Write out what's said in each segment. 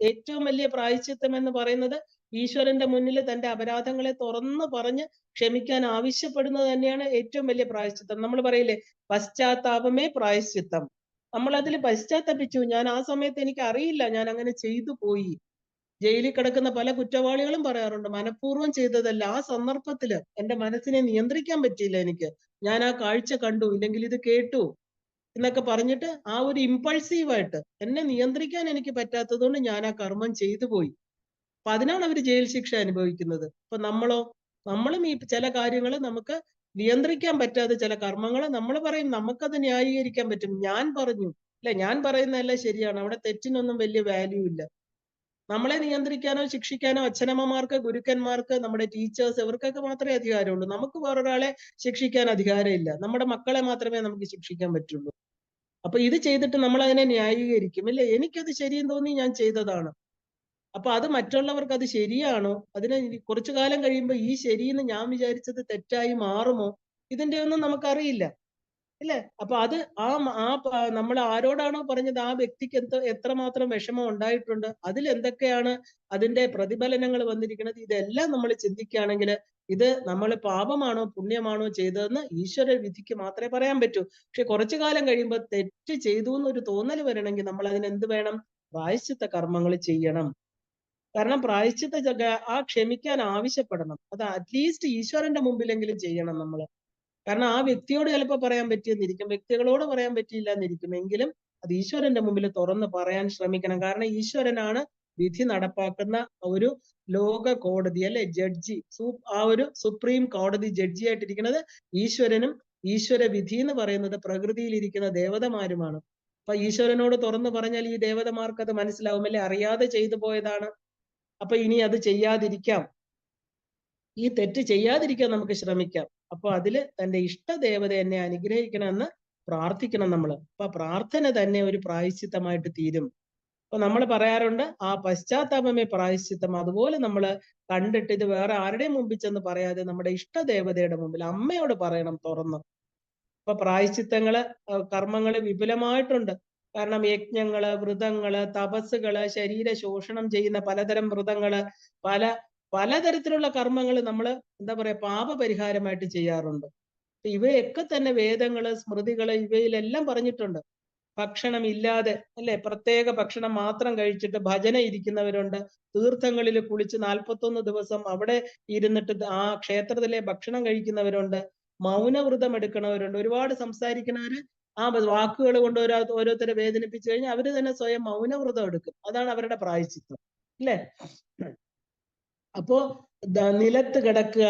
ഏറ്റവും വലിയ പ്രായശ്ചിത്തം എന്ന് പറയുന്നത് ഈശ്വരന്റെ മുന്നിൽ തന്റെ അപരാധങ്ങളെ തുറന്നു പറഞ്ഞ് ക്ഷമിക്കാൻ ആവശ്യപ്പെടുന്നത് തന്നെയാണ് ഏറ്റവും വലിയ പ്രായശ്ചിത്തം. നമ്മൾ പറയില്ലേ, പശ്ചാത്താപമേ പ്രായശ്ചിത്തം. നമ്മൾ അതിൽ പശ്ചാത്തപിച്ചു. ഞാൻ ആ സമയത്ത് എനിക്ക് അറിയില്ല, ഞാൻ അങ്ങനെ ചെയ്തു പോയി. ജയിലിൽ കിടക്കുന്ന പല കുറ്റവാളികളും പറയാറുണ്ട്, മനഃപൂർവ്വം ചെയ്തതല്ല, ആ സന്ദർഭത്തില് എന്റെ മനസ്സിനെ നിയന്ത്രിക്കാൻ പറ്റിയില്ല എനിക്ക്. ഞാൻ ആ കാഴ്ച കണ്ടു, ഇല്ലെങ്കിൽ ഇത് കേട്ടു എന്നൊക്കെ പറഞ്ഞിട്ട് ആ ഒരു ഇമ്പൾസീവായിട്ട് എന്നെ നിയന്ത്രിക്കാൻ എനിക്ക് പറ്റാത്തത് കൊണ്ട് ഞാൻ ആ കർമ്മം ചെയ്തു പോയി. അപ്പൊ അതിനാണ് അവർ ജയിൽ ശിക്ഷ അനുഭവിക്കുന്നത്. അപ്പൊ നമ്മളും ഈ ചില കാര്യങ്ങൾ നമുക്ക് നിയന്ത്രിക്കാൻ പറ്റാതെ ചില കർമ്മങ്ങൾ നമ്മൾ പറയും നമുക്കത് ന്യായീകരിക്കാൻ പറ്റും. ഞാൻ പറഞ്ഞു അല്ലെ, ഞാൻ പറയുന്നതല്ല ശരിയാണ്, അവിടെ തെറ്റിനൊന്നും വലിയ വാല്യൂ ഇല്ല. നമ്മളെ നിയന്ത്രിക്കാനോ ശിക്ഷിക്കാനോ അച്ഛനമ്മമാർക്ക്, ഗുരുക്കന്മാർക്ക്, നമ്മുടെ ടീച്ചേഴ്സ്, ഇവർക്കൊക്കെ മാത്രമേ അധികാരമുള്ളൂ. നമുക്ക് വേറൊരാളെ ശിക്ഷിക്കാൻ അധികാരമില്ല. നമ്മുടെ മക്കളെ മാത്രമേ നമുക്ക് ശിക്ഷിക്കാൻ പറ്റുള്ളൂ. അപ്പൊ ഇത് ചെയ്തിട്ട് നമ്മൾ അതിനെ ന്യായീകരിക്കും, ഇല്ലേ, എനിക്കത് ശരിയെന്ന് തോന്നി ഞാൻ ചെയ്തതാണ്. അപ്പൊ അത് മറ്റുള്ളവർക്ക് അത് ശരിയാണോ, അതിനെ കുറച്ചു കാലം കഴിയുമ്പോൾ ഈ ശരിയെന്ന് ഞാൻ വിചാരിച്ചത് തെറ്റായി മാറുമോ, ഇതിന്റെ ഒന്നും നമുക്കറിയില്ല, ഇല്ലേ. അപ്പൊ അത് നമ്മൾ ആരോടാണോ പറഞ്ഞത് ആ വ്യക്തിക്ക് എത്രമാത്രം വിഷമം ഉണ്ടായിട്ടുണ്ട്, അതിൽ എന്തൊക്കെയാണ് അതിന്റെ പ്രതിഫലനങ്ങൾ വന്നിരിക്കുന്നത്, ഇതെല്ലാം നമ്മൾ ചിന്തിക്കുകയാണെങ്കിൽ ഇത് നമ്മൾ പാപമാണോ പുണ്യമാണോ ചെയ്തതെന്ന് ഈശ്വര വിധിക്ക് മാത്രമേ പറയാൻ പറ്റൂ. പക്ഷെ കുറച്ചു കാലം കഴിയുമ്പോൾ തെറ്റ് ചെയ്തു എന്നൊരു തോന്നൽ വരണമെങ്കിൽ നമ്മൾ അതിനെന്ത് വേണം? പ്രായശ്ചിത്ത കർമ്മങ്ങൾ ചെയ്യണം. കാരണം ആ ക്ഷമിക്കാൻ ആവശ്യപ്പെടണം. അത് അറ്റ്ലീസ്റ്റ് ഈശ്വരന്റെ മുമ്പിലെങ്കിലും ചെയ്യണം നമ്മൾ. കാരണം ആ വ്യക്തിയോട് ചിലപ്പോൾ പറയാൻ പറ്റിയെന്നിരിക്കും, വ്യക്തികളോട് പറയാൻ പറ്റിയില്ല എന്നിരിക്കും, എങ്കിലും അത് ഈശ്വരന്റെ മുമ്പിൽ തുറന്ന് പറയാൻ ശ്രമിക്കണം. കാരണം ഈശ്വരനാണ് വിധി നടപ്പാക്കുന്ന ഒരു ലോക കോടതി, അല്ലെ, ജഡ്ജി. ആ ഒരു സുപ്രീം കോടതി ജഡ്ജിയായിട്ടിരിക്കുന്നത് ഈശ്വരനും ഈശ്വര വിധി എന്ന് പറയുന്നത് പ്രകൃതിയിലിരിക്കുന്ന ദേവതമാരുമാണ്. അപ്പൊ ഈശ്വരനോട് തുറന്നു പറഞ്ഞാൽ ഈ ദേവതമാർക്ക് അത് മനസ്സിലാവും, അല്ലെ, അറിയാതെ ചെയ്തു പോയതാണ്, അപ്പൊ ഇനി അത് ചെയ്യാതിരിക്കാം, ഈ തെറ്റ് ചെയ്യാതിരിക്കാൻ നമുക്ക് ശ്രമിക്കാം. അപ്പൊ അതില് തന്റെ ഇഷ്ടദേവത എന്നെ അനുഗ്രഹിക്കണമെന്ന് പ്രാർത്ഥിക്കണം നമ്മൾ. അപ്പൊ പ്രാർത്ഥന തന്നെ ഒരു പ്രായശ്ചിത്തമായിട്ട് തീരും. അപ്പൊ നമ്മൾ പറയാറുണ്ട് ആ പശ്ചാത്താപമേ പ്രായശ്ചിത്തം. അതുപോലെ നമ്മൾ കണ്ടിട്ട് ഇത് വേറെ ആരുടെയും മുമ്പിൽ ചെന്ന് പറയാതെ നമ്മുടെ ഇഷ്ടദേവതയുടെ മുമ്പിൽ, അമ്മയോട് പറയണം തുറന്ന്. അപ്പൊ പ്രായശ്ചിത്തങ്ങള്, കർമ്മങ്ങള് വിപുലമായിട്ടുണ്ട്. കാരണം യജ്ഞങ്ങള്, വ്രതങ്ങള്, തപസ്സുകള്, ശരീര ശോഷണം ചെയ്യുന്ന പലതരം വ്രതങ്ങള്, പലതരത്തിലുള്ള കർമ്മങ്ങൾ നമ്മൾ എന്താ പറയാ പാപപരിഹാരമായിട്ട് ചെയ്യാറുണ്ട്. ഇവയൊക്കെ തന്നെ വേദങ്ങള്, സ്മൃതികള്, ഇവയിലെല്ലാം പറഞ്ഞിട്ടുണ്ട്. ഭക്ഷണം ഇല്ലാതെ, അല്ലെ, പ്രത്യേക ഭക്ഷണം മാത്രം കഴിച്ചിട്ട് ഭജന ഇരിക്കുന്നവരുണ്ട്. തീർത്ഥങ്ങളിൽ കുളിച്ച് 41 ദിവസം അവിടെ ഇരുന്നിട്ട് ആ ക്ഷേത്രത്തിലെ ഭക്ഷണം കഴിക്കുന്നവരുണ്ട്. മൗനവ്രതം എടുക്കണവരുണ്ട്. ഒരുപാട് സംസാരിക്കുന്നവര് ആ വാക്കുകൾ കൊണ്ട് ഓരോരുത്തരെ വേദനിപ്പിച്ചു കഴിഞ്ഞാൽ അവര് തന്നെ സ്വയം മൗനവ്രതം എടുക്കും. അതാണ് അവരുടെ പ്രായശ്ചിത്തം, അല്ലേ. അപ്പോ നിലത്ത് കിടക്കുക,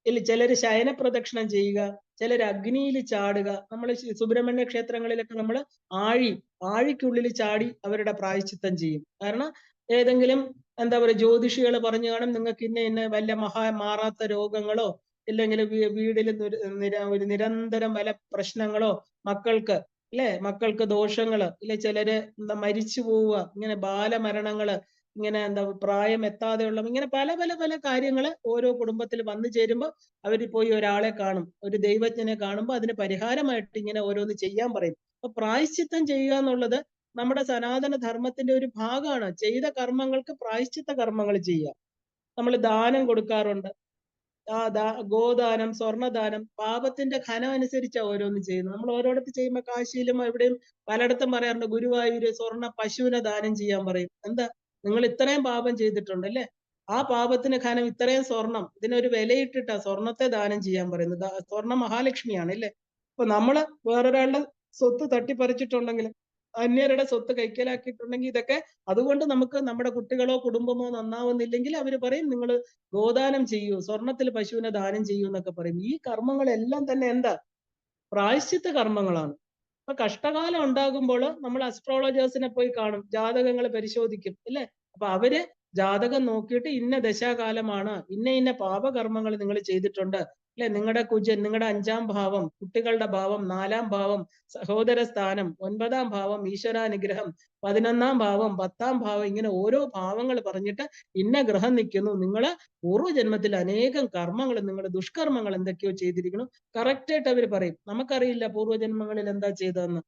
ഇല്ല ചിലര് ശയന പ്രദക്ഷിണം ചെയ്യുക, ചിലർ അഗ്നിയിൽ ചാടുക. നമ്മൾ സുബ്രഹ്മണ്യ ക്ഷേത്രങ്ങളിലൊക്കെ നമ്മൾ ആഴിക്കുള്ളിൽ ചാടി അവരുടെ പ്രായശ്ചിത്തം ചെയ്യും. കാരണം ഏതെങ്കിലും എന്താ പറയുക ജ്യോതിഷികൾ പറഞ്ഞു കാണും, നിങ്ങൾക്ക് ഇന്ന വല്ല മാറാത്ത രോഗങ്ങളോ ഇല്ലെങ്കിൽ വീടിൽ ഒരു നിരന്തരം വല്ല പ്രശ്നങ്ങളോ, മക്കൾക്ക് ദോഷങ്ങള്, ഇല്ലെ ചിലര് എന്താ മരിച്ചു പോവുക, ഇങ്ങനെ ബാലമരണങ്ങള്, ഇങ്ങനെ എന്താ പ്രായം എത്താതെയുള്ള, ഇങ്ങനെ പല പല പല കാര്യങ്ങൾ ഓരോ കുടുംബത്തിൽ വന്നു ചേരുമ്പോൾ അവർ പോയി ഒരാളെ കാണും, ഒരു ദൈവജ്ഞനെ കാണുമ്പോൾ അതിന് പരിഹാരമായിട്ട് ഇങ്ങനെ ഓരോന്ന് ചെയ്യാൻ പറയും. അപ്പൊ പ്രായശ്ചിത്തം ചെയ്യുക എന്നുള്ളത് നമ്മുടെ സനാതന ധർമ്മത്തിന്റെ ഒരു ഭാഗമാണ്. ചെയ്ത കർമ്മങ്ങൾക്ക് പ്രായശ്ചിത്ത കർമ്മങ്ങൾ ചെയ്യുക. നമ്മൾ ദാനം കൊടുക്കാറുണ്ട്, ഗോദാനം, സ്വർണ്ണദാനം, പാപത്തിന്റെ ഘനം അനുസരിച്ചാണ് ഓരോന്ന് ചെയ്യുന്നത്. നമ്മൾ ഓരോടത്ത് ചെയ്യുമ്പോൾ കാശിയിലും എവിടെയും പലയിടത്തും പറയാറുണ്ട്, ഗുരുവായൂര് സ്വർണ്ണ പശുവിനെ ദാനം ചെയ്യാൻ പറയും. എന്താ, നിങ്ങൾ ഇത്രയും പാപം ചെയ്തിട്ടുണ്ട് അല്ലെ, ആ പാപത്തിന് ഘനം ഇത്രയും സ്വർണം, ഇതിനൊരു വിലയിട്ടിട്ടാ സ്വർണത്തെ ദാനം ചെയ്യാൻ പറയുന്നത്. സ്വർണ്ണ മഹാലക്ഷ്മിയാണ് അല്ലെ. അപ്പൊ നമ്മള് വേറൊരാളുടെ സ്വത്ത് തട്ടിപ്പറിച്ചിട്ടുണ്ടെങ്കിൽ, അന്യരുടെ സ്വത്ത് കൈക്കലാക്കിയിട്ടുണ്ടെങ്കിൽ, ഇതൊക്കെ അതുകൊണ്ട് നമുക്ക് നമ്മുടെ കുട്ടികളോ കുടുംബമോ നന്നാവുന്നില്ലെങ്കിൽ അവർ പറയും നിങ്ങൾ ഗോദാനം ചെയ്യൂ, സ്വർണത്തിൽ പശുവിനെ ദാനം ചെയ്യൂ എന്നൊക്കെ പറയും. ഈ കർമ്മങ്ങളെല്ലാം തന്നെ എന്താ, പ്രായശ്ചിത്ത കർമ്മങ്ങളാണ്. അപ്പൊ കഷ്ടകാലം ഉണ്ടാകുമ്പോൾ നമ്മൾ അസ്ട്രോളജേഴ്സിനെ പോയി കാണും, ജാതകങ്ങൾ പരിശോധിക്കും അല്ലെ. അപ്പൊ അവര് ജാതകം നോക്കിയിട്ട് ഇന്ന ദശാകാലമാണ്, ഇന്ന പാപകർമ്മങ്ങൾ നിങ്ങൾ ചെയ്തിട്ടുണ്ട് അല്ലെ, നിങ്ങളുടെ കുജൻ, നിങ്ങളുടെ 5ാം ഭാവം, കുട്ടികളുടെ ഭാവം, 4ാം ഭാവം സഹോദര സ്ഥാനം, 9ാം ഭാവം ഈശ്വരാനുഗ്രഹം, 11ാം ഭാവം, 10ാം ഭാവം, ഇങ്ങനെ ഓരോ ഭാവങ്ങൾ പറഞ്ഞിട്ട് ഇന്ന ഗ്രഹം നിൽക്കുന്നു, നിങ്ങള് പൂർവ്വജന്മത്തിൽ അനേകം കർമ്മങ്ങൾ, നിങ്ങൾ ദുഷ്കർമ്മങ്ങൾ എന്തൊക്കെയോ ചെയ്തിരിക്കുന്നു, കറക്റ്റായിട്ട് അവർ പറയും. നമുക്കറിയില്ല പൂർവ്വജന്മങ്ങളിൽ എന്താ ചെയ്തതെന്ന്.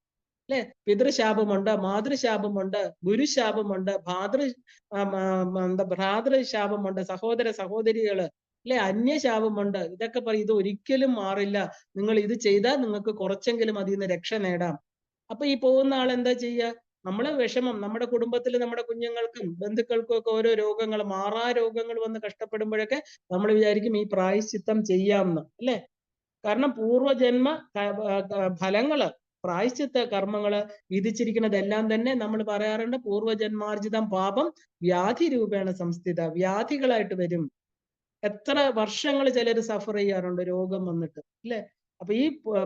അല്ലെ? പിതൃശാപമുണ്ട്, മാതൃശാപമുണ്ട്, ഗുരുശാപമുണ്ട്, ഭ്രാതൃശാപമുണ്ട്, സഹോദര സഹോദരികള്, അല്ലെ? അന്യശാപമുണ്ട്. ഇതൊക്കെ പറയും. ഇത് ഒരിക്കലും മാറില്ല. നിങ്ങൾ ഇത് ചെയ്താൽ നിങ്ങൾക്ക് കുറച്ചെങ്കിലും അതിൽ നിന്ന് രക്ഷ നേടാം. അപ്പൊ ഈ പോകുന്ന ആൾ എന്താ ചെയ്യുക? നമ്മളെ വിഷമം, നമ്മുടെ കുടുംബത്തിൽ നമ്മുടെ കുഞ്ഞുങ്ങൾക്കും ബന്ധുക്കൾക്കും ഒക്കെ ഓരോ രോഗങ്ങൾ, മാറാ രോഗങ്ങൾ വന്ന് കഷ്ടപ്പെടുമ്പോഴൊക്കെ നമ്മൾ വിചാരിക്കും ഈ പ്രായശ്ചിത്തം ചെയ്യാമെന്ന്, അല്ലെ? കാരണം പൂർവജന്മ ഫലങ്ങള്, പ്രായശ്ചിത്ത കർമ്മങ്ങള് വിധിച്ചിരിക്കുന്നതെല്ലാം തന്നെ നമ്മൾ പറയാറുണ്ട്, പൂർവജന്മാർജിതം പാപം വ്യാധി രൂപേണ സംസ്ഥിത. വ്യാധികളായിട്ട് വരും. എത്ര വർഷങ്ങൾ ചിലർ സഫർ ചെയ്യാറുണ്ട് രോഗം വന്നിട്ട്, അല്ലെ? അപ്പൊ ഈ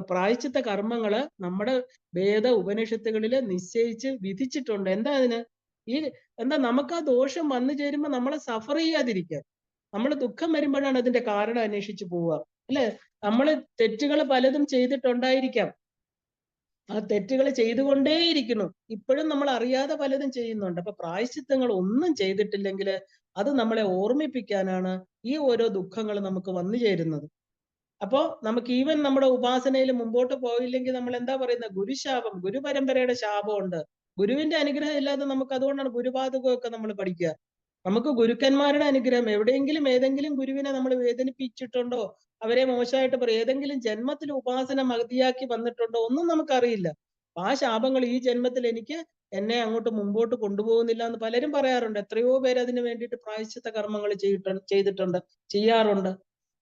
പ്രായശ്ചിത്ത കർമ്മങ്ങള് നമ്മുടെ വേദ ഉപനിഷത്തുകളില് നിശ്ചയിച്ച് വിധിച്ചിട്ടുണ്ട്. എന്താ അതിന്? ഈ എന്താ നമുക്ക് ആ ദോഷം വന്നു ചേരുമ്പോ നമ്മളെ സഫർ ചെയ്യാതിരിക്കാൻ. നമ്മൾ ദുഃഖം വരുമ്പോഴാണ് അതിന്റെ കാരണം അന്വേഷിച്ചു പോവുക, അല്ലെ? നമ്മൾ തെറ്റുകൾ പലതും ചെയ്തിട്ടുണ്ടായിരിക്കാം. ആ തെറ്റുകൾ ചെയ്തുകൊണ്ടേയിരിക്കുന്നു. ഇപ്പോഴും നമ്മൾ അറിയാതെ പലതും ചെയ്യുന്നുണ്ട്. അപ്പൊ പ്രായശ്ചിത്തങ്ങൾ ഒന്നും ചെയ്തിട്ടില്ലെങ്കിൽ അത് നമ്മളെ ഓർമ്മിപ്പിക്കാനാണ് ഈ ഓരോ ദുഃഖങ്ങൾ നമുക്ക് വന്നു ചേരുന്നത്. അപ്പോ നമുക്ക് ഈവൻ നമ്മുടെ ഉപാസനയിൽ മുമ്പോട്ട് പോയില്ലെങ്കിൽ നമ്മൾ എന്താ പറയുന്നത്? ഗുരുശാപം, ഗുരുപരമ്പരയുടെ ശാപമുണ്ട്. ഗുരുവിന്റെ അനുഗ്രഹം ഇല്ലാതെ നമുക്ക്, അതുകൊണ്ടാണ് ഗുരുപാദകമൊക്കെ നമ്മൾ പഠിക്കുക. നമുക്ക് ഗുരുക്കന്മാരുടെ അനുഗ്രഹം, എവിടെയെങ്കിലും ഏതെങ്കിലും ഗുരുവിനെ നമ്മൾ വേദനിപ്പിച്ചിട്ടുണ്ടോ? അവരെ മോശമായിട്ട് പറയും. ഏതെങ്കിലും ജന്മത്തിൽ ഉപാസന മതിയാക്കി വന്നിട്ടുണ്ടോ? ഒന്നും നമുക്കറിയില്ല. ആ ശാപങ്ങൾ ഈ ജന്മത്തിൽ എന്നെ അങ്ങോട്ട് മുമ്പോട്ട് കൊണ്ടുപോകുന്നില്ല എന്ന് പലരും പറയാറുണ്ട്. എത്രയോ പേര് അതിന് വേണ്ടിയിട്ട് പ്രായശ്ചിത്ത കർമ്മങ്ങൾ ചെയ്തിട്ടുണ്ട്, ചെയ്യാറുണ്ട്.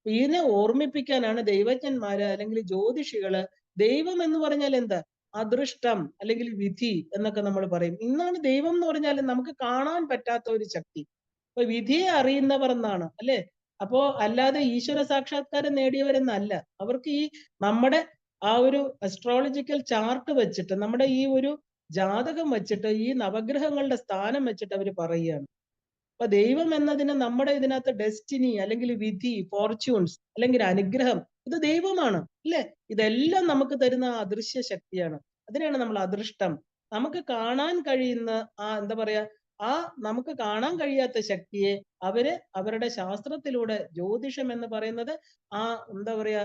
ഇതിനെ ഓർമ്മിപ്പിക്കാനാണ് ദൈവജ്ഞന്മാര് അല്ലെങ്കിൽ ജ്യോതിഷികള്. ദൈവം എന്ന് പറഞ്ഞാൽ എന്താ? അദൃഷ്ടം അല്ലെങ്കിൽ വിധി എന്നൊക്കെ നമ്മൾ പറയും. ഇന്നാണ് ദൈവം എന്ന് പറഞ്ഞാൽ നമുക്ക് കാണാൻ പറ്റാത്ത ഒരു ശക്തി. അപ്പൊ വിധിയെ അറിയുന്നവർ എന്നാണ്, അല്ലെ? അപ്പോ അല്ലാതെ ഈശ്വര സാക്ഷാത്കാരം നേടിയവരെന്നല്ല. അവർക്ക് ഈ നമ്മുടെ ആ ഒരു അസ്ട്രോളജിക്കൽ ചാർട്ട് വെച്ചിട്ട്, നമ്മുടെ ഈ ഒരു ജാതകം വെച്ചിട്ട്, ഈ നവഗ്രഹങ്ങളുടെ സ്ഥാനം വെച്ചിട്ട് അവർ പറയുകയാണ്. അപ്പൊ ദൈവം എന്നതിന് നമ്മുടെ ഇതിനകത്ത് ഡെസ്റ്റിനി അല്ലെങ്കിൽ വിധി, ഫോർച്യൂൺസ് അല്ലെങ്കിൽ അനുഗ്രഹം, ഇത് ദൈവമാണ്, അല്ലെ? ഇതെല്ലാം നമുക്ക് തരുന്ന ആ അദൃശ്യ ശക്തിയാണ്. അതിനെയാണ് നമ്മൾ അദൃഷ്ടം. നമുക്ക് കാണാൻ കഴിയുന്ന ആ എന്താ പറയാ, ആ നമുക്ക് കാണാൻ കഴിയാത്ത ശക്തിയെ അവരുടെ ശാസ്ത്രത്തിലൂടെ, ജ്യോതിഷം എന്ന് പറയുന്നത് ആ എന്താ പറയാ,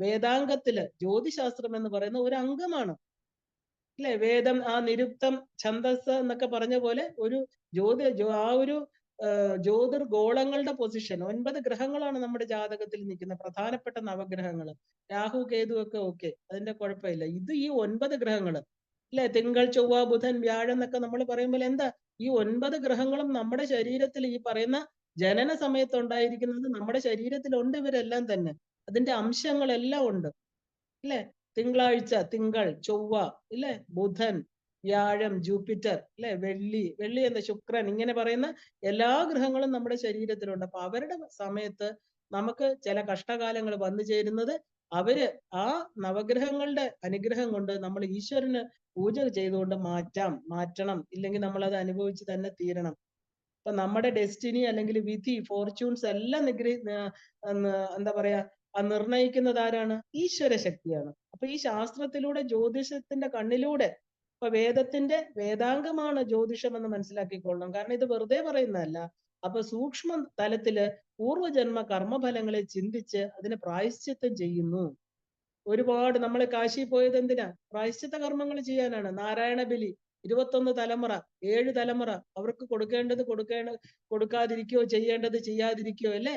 വേദാംഗത്തില് ജ്യോതിശാസ്ത്രം എന്ന് പറയുന്ന ഒരു അംഗമാണ്, അല്ലെ? വേദം, ആ നിരുക്തം, ഛന്ദസ് എന്നൊക്കെ പറഞ്ഞ പോലെ ഒരു ആ ഒരു ജ്യോതിർഗോളങ്ങളുടെ പൊസിഷൻ, 9 ഗ്രഹങ്ങളാണ് നമ്മുടെ ജാതകത്തിൽ നിൽക്കുന്ന പ്രധാനപ്പെട്ട നവഗ്രഹങ്ങൾ. രാഹു കേതു ഒക്കെ ഓക്കെ, അതിന്റെ കുഴപ്പമില്ല. ഇത് ഈ 9 ഗ്രഹങ്ങള്, അല്ലെ? തിങ്കൾ, ചൊവ്വ, ബുധൻ, വ്യാഴം എന്നൊക്കെ നമ്മൾ പറയുമ്പോൾ എന്താ? ഈ 9 ഗ്രഹങ്ങളും നമ്മുടെ ശരീരത്തിൽ ഈ പറയുന്ന ജനന സമയത്ത് ഉണ്ടായിരിക്കുന്നത് നമ്മുടെ ശരീരത്തിലുണ്ട്. ഇവരെല്ലാം തന്നെ അതിന്റെ അംശങ്ങളെല്ലാം ഉണ്ട്, അല്ലെ? തിങ്കളാഴ്ച തിങ്കൾ, ചൊവ്വ, ഇല്ലേ? ബുധൻ, വ്യാഴം, ജൂപ്പിറ്റർ, അല്ലെ? വെള്ളി എന്ന ശുക്രൻ, ഇങ്ങനെ പറയുന്ന എല്ലാ ഗ്രഹങ്ങളും നമ്മുടെ ശരീരത്തിലുണ്ട്. അപ്പൊ അവരുടെ സമയത്ത് നമുക്ക് ചില കഷ്ടകാലങ്ങൾ വന്നു ചേരുന്നത് അവര് ആ നവഗ്രഹങ്ങളുടെ അനുഗ്രഹം കൊണ്ട് നമ്മൾ ഈശ്വരന് പൂജ ചെയ്തുകൊണ്ട് മാറ്റണം. ഇല്ലെങ്കിൽ നമ്മൾ അത് അനുഭവിച്ച് തന്നെ തീരണം. അപ്പൊ നമ്മുടെ ഡെസ്റ്റിനി അല്ലെങ്കിൽ വിധി, ഫോർച്യൂൺസ് എല്ലാം എന്താ പറയാ, നിർണയിക്കുന്നത് ആരാണ്? ഈശ്വര ശക്തിയാണ്. അപ്പൊ ഈ ശാസ്ത്രത്തിലൂടെ, ജ്യോതിഷത്തിന്റെ കണ്ണിലൂടെ, ഇപ്പൊ വേദാംഗമാണ് ജ്യോതിഷം എന്ന് മനസ്സിലാക്കിക്കൊള്ളണം. കാരണം ഇത് വെറുതെ പറയുന്നതല്ല. അപ്പൊ സൂക്ഷ്മ തലത്തില് പൂർവജന്മ കർമ്മഫലങ്ങളെ ചിന്തിച്ച് അതിന് പ്രായശ്ചിത്തം ചെയ്യുന്നു. ഒരുപാട് നമ്മൾ കാശി പോയത് എന്തിനാ? പ്രായശ്ചിത്ത കർമ്മങ്ങൾ ചെയ്യാനാണ്. നാരായണ ബലി 21 തലമുറ, 7 തലമുറ, അവർക്ക് കൊടുക്കാതിരിക്കോ, ചെയ്യേണ്ടത് ചെയ്യാതിരിക്കോ, അല്ലെ?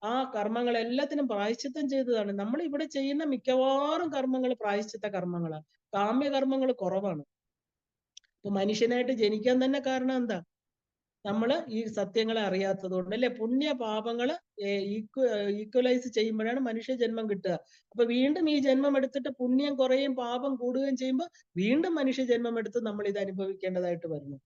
ആ കർമ്മങ്ങൾ എല്ലാത്തിനും പ്രായശ്ചിത്തം ചെയ്തതാണ്. നമ്മൾ ഇവിടെ ചെയ്യുന്ന മിക്കവാറും കർമ്മങ്ങൾ പ്രായശ്ചിത്ത കർമ്മങ്ങളാണ്. കാമ്യകർമ്മങ്ങൾ കുറവാണ്. ഇപ്പൊ മനുഷ്യനായിട്ട് ജനിക്കാൻ തന്നെ കാരണം എന്താ? നമ്മൾ ഈ സത്യങ്ങളെ അറിയാത്തത് കൊണ്ട്, അല്ലെ? പുണ്യ പാപങ്ങള് ഈക്വലൈസ് ചെയ്യുമ്പോഴാണ് മനുഷ്യ ജന്മം കിട്ടുക. അപ്പൊ വീണ്ടും ഈ ജന്മം എടുത്തിട്ട് പുണ്യം കുറയും പാപം കൂടുകയും ചെയ്യുമ്പോൾ വീണ്ടും മനുഷ്യ ജന്മം എടുത്ത് നമ്മൾ ഇത് അനുഭവിക്കേണ്ടതായിട്ട് വരുന്നു.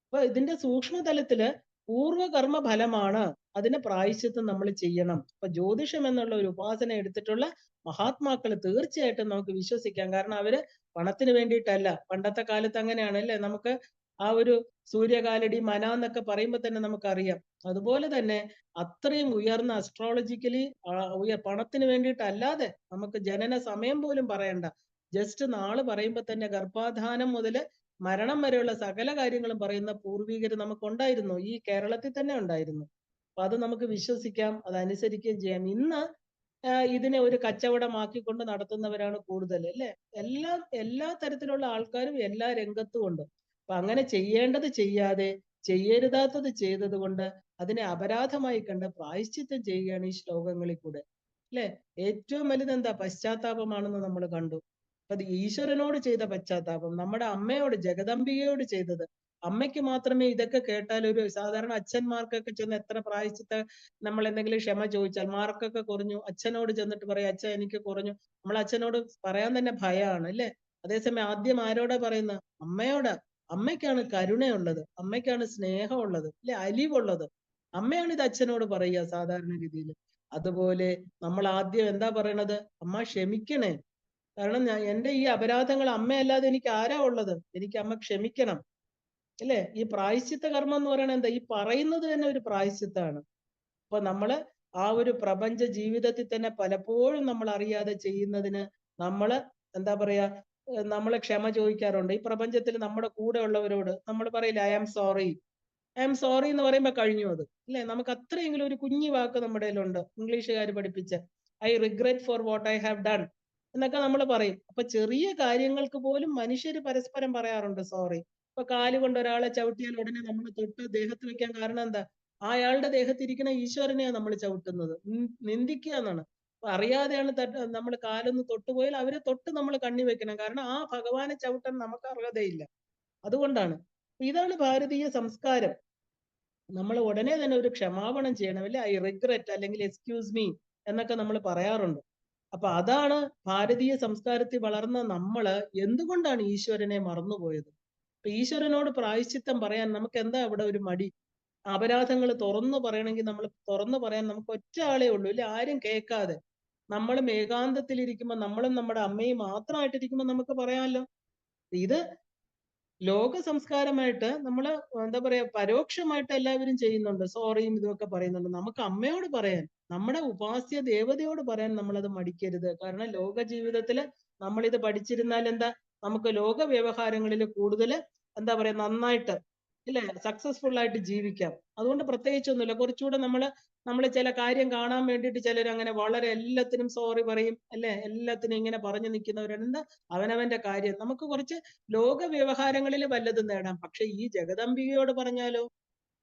അപ്പൊ ഇതിന്റെ സൂക്ഷ്മതലത്തില് പൂർവകർമ്മ ഫലമാണ്. അതിന് പ്രായശ്ചിത്തം നമ്മൾ ചെയ്യണം. അപ്പൊ ജ്യോതിഷം എന്നുള്ള ഒരു ഉപാസന എടുത്തിട്ടുള്ള മഹാത്മാക്കൾ തീർച്ചയായിട്ടും നമുക്ക് വിശ്വസിക്കാം. കാരണം അവര് പണത്തിന് വേണ്ടിയിട്ടല്ല. പണ്ടത്തെ കാലത്ത് അങ്ങനെയാണ്, അല്ലെ? നമുക്ക് ആ ഒരു സൂര്യകാലടി, മന എന്നൊക്കെ പറയുമ്പോൾ തന്നെ നമുക്കറിയാം. അതുപോലെ തന്നെ അത്രയും ഉയർന്ന അസ്ട്രോളജിക്കലി പണത്തിന് വേണ്ടിയിട്ടല്ലാതെ നമുക്ക് ജനന സമയം പോലും പറയണ്ട. ജസ്റ്റ് നാള് പറയുമ്പോൾ തന്നെ ഗർഭാധാനം മുതല് മരണം വരെയുള്ള സകല കാര്യങ്ങളും പറയുന്ന പൂർവികർ നമുക്കുണ്ടായിരുന്നു. ഈ കേരളത്തിൽ തന്നെ ഉണ്ടായിരുന്നു. അപ്പൊ അത് നമുക്ക് വിശ്വസിക്കാം, അതനുസരിക്കുകയും ചെയ്യാം. ഇന്ന് ഇതിനെ ഒരു കച്ചവടമാക്കിക്കൊണ്ട് നടത്തുന്നവരാണ് കൂടുതൽ അല്ലേ? എല്ലാ തരത്തിലുള്ള ആൾക്കാരും എല്ലാ രംഗത്തും ഉണ്ട്. അപ്പൊ അങ്ങനെ ചെയ്യേണ്ടത് ചെയ്യാതെ ചെയ്യരുതാത്തത് ചെയ്തത് കൊണ്ട് അതിനെ അപരാധമായി കണ്ട് പ്രായശ്ചിത്തം ചെയ്യുകയാണ് ഈ ശ്ലോകങ്ങളിൽ കൂടെ അല്ലെ? ഏറ്റവും വലുത് എന്താ? പശ്ചാത്താപമാണെന്ന് നമ്മൾ കണ്ടു. അത് ഈശ്വരനോട് ചെയ്ത പശ്ചാത്താപം, നമ്മുടെ അമ്മയോട് ജഗദംബികയോട് ചെയ്തത്. അമ്മയ്ക്ക് മാത്രമേ ഇതൊക്കെ കേട്ടാൽ, ഒരു സാധാരണ അച്ഛന്മാർക്കൊക്കെ ചെന്ന് എത്ര പ്രായശ്ചിത്ത നമ്മൾ എന്തെങ്കിലും ക്ഷമ ചോദിച്ചാൽ, മാർക്കൊക്കെ കുറഞ്ഞു, അച്ഛനോട് ചെന്നിട്ട് പറയും അച്ഛൻ എനിക്ക് കുറഞ്ഞു, നമ്മൾ അച്ഛനോട് പറയാൻ തന്നെ ഭയമാണ് അല്ലേ? അതേസമയം ആദ്യം ആരോടാ പറയുന്നത്? അമ്മയോടാ. അമ്മയ്ക്കാണ് കരുണയുള്ളത്, അമ്മയ്ക്കാണ് സ്നേഹമുള്ളത് അല്ലെ, അലിവുള്ളത്. അമ്മയാണ് ഇത് അച്ഛനോട് പറയുക സാധാരണ രീതിയിൽ. അതുപോലെ നമ്മൾ ആദ്യം എന്താ പറയണത്? അമ്മ ക്ഷമിക്കണേ, കാരണം എന്റെ ഈ അപരാധങ്ങൾ അമ്മയല്ലാതെ എനിക്ക് ആരാ ഉള്ളത്? എനിക്ക് അമ്മ ക്ഷമിക്കണം അല്ലേ? ഈ പ്രായശ്ചിത്ത കർമ്മം എന്ന് പറയുന്നത് എന്താ? ഈ പറയുന്നത് തന്നെ ഒരു പ്രായശ്ചിത്താണ്. അപ്പൊ നമ്മള് ആ ഒരു പ്രപഞ്ച ജീവിതത്തിൽ തന്നെ പലപ്പോഴും നമ്മൾ അറിയാതെ ചെയ്യുന്നതിന് നമ്മള് എന്താ പറയാ, നമ്മള് ക്ഷമ ചോദിക്കാറുണ്ട്. ഈ പ്രപഞ്ചത്തിൽ നമ്മുടെ കൂടെ ഉള്ളവരോട് നമ്മൾ പറയില്ല I am sorry. I am sorry എന്ന് പറയുമ്പോ കഴിഞ്ഞു അത് അല്ലെ? നമുക്ക് അത്രയെങ്കിലും ഒരു കുഞ്ഞു വാക്ക് നമ്മുടെ കയ്യിലുണ്ട്, ഇംഗ്ലീഷുകാർ പഠിപ്പിച്ച I regret four what I have done എന്നൊക്കെ നമ്മൾ പറയും. അപ്പൊ ചെറിയ കാര്യങ്ങൾക്ക് പോലും മനുഷ്യര് പരസ്പരം പറയാറുണ്ട് സോറി. ഇപ്പൊ കാലുകൊണ്ട് ഒരാളെ ചവിട്ടിയാൽ ഉടനെ നമ്മൾ തൊട്ട് ദേഹത്ത് വെക്കാൻ കാരണം എന്താ? അയാളുടെ ദേഹത്തിരിക്കുന്ന ഈശ്വരനെയാണ് നമ്മൾ ചവിട്ടുന്നത്, നിന്ദിക്കുക എന്നാണ്. അപ്പൊ അറിയാതെയാണ് നമ്മൾ കാലൊന്ന് തൊട്ടുപോയാൽ അവരെ തൊട്ട് നമ്മൾ കണ്ണി വെക്കണം, കാരണം ആ ഭഗവാനെ ചവിട്ടാൻ നമുക്ക് അർഹതയില്ല. അതുകൊണ്ടാണ്. ഇതാണ് ഭാരതീയ സംസ്കാരം. നമ്മൾ ഉടനെ തന്നെ ഒരു ക്ഷമാപണം ചെയ്യണം അല്ലെ? ഐ റിഗ്രറ്റ് അല്ലെങ്കിൽ എക്സ്ക്യൂസ് മീ എന്നൊക്കെ നമ്മൾ പറയാറുണ്ട്. അപ്പൊ അതാണ് ഭാരതീയ സംസ്കാരത്തിൽ വളർന്ന നമ്മള് എന്തുകൊണ്ടാണ് ഈശ്വരനെ മറന്നുപോയത്? അപ്പൊ ഈശ്വരനോട് പ്രായശ്ചിത്തം പറയാൻ നമുക്ക് എന്താ അവിടെ ഒരു മടി? അപരാധങ്ങൾ തുറന്നു പറയണമെങ്കിൽ നമ്മൾ തുറന്നു പറയാൻ നമുക്ക് ഒറ്റ ആളേ ഉള്ളൂ ഇല്ല, ആരും കേൾക്കാതെ. നമ്മളും ഏകാന്തത്തിലിരിക്കുമ്പോൾ, നമ്മളും നമ്മുടെ അമ്മയും മാത്രമായിട്ടിരിക്കുമ്പോൾ നമുക്ക് പറയാമല്ലോ. ഇത് ലോക സംസ്കാരമായിട്ട് നമ്മള് എന്താ പറയാ, പരോക്ഷമായിട്ട് എല്ലാവരും ചെയ്യുന്നുണ്ട്, സോറിയും ഇതൊക്കെ പറയുന്നുണ്ട്. നമുക്ക് അമ്മയോട് പറയാൻ, നമ്മുടെ ഉപാസ്യ ദേവതയോട് പറയാൻ നമ്മളത് മടിക്കരുത്. കാരണം ലോക ജീവിതത്തിൽ നമ്മൾ ഇത് പഠിച്ചിരുന്നാൽ എന്താ, നമുക്ക് ലോക വ്യവഹാരങ്ങളിൽ കൂടുതൽ എന്താ പറയാ നന്നായിട്ട് ഇല്ലേ, സക്സസ്ഫുൾ ആയിട്ട് ജീവിക്കാം. അതുകൊണ്ട് പ്രത്യേകിച്ചൊന്നുമില്ല. കുറച്ചുകൂടെ നമ്മൾ ചില കാര്യം കാണാൻ വേണ്ടിയിട്ട് ചിലർ അങ്ങനെ വളരെ എല്ലാത്തിനും സോറി പറയും അല്ലെ, എല്ലാത്തിനും ഇങ്ങനെ പറഞ്ഞു നിൽക്കുന്നവരാണ്. എന്താ, അവനവന്റെ കാര്യം. നമുക്ക് കുറച്ച് ലോക വ്യവഹാരങ്ങളിൽ വല്ലതും നേടാം. പക്ഷെ ഈ ജഗദംബികയോട് പറഞ്ഞാലോ,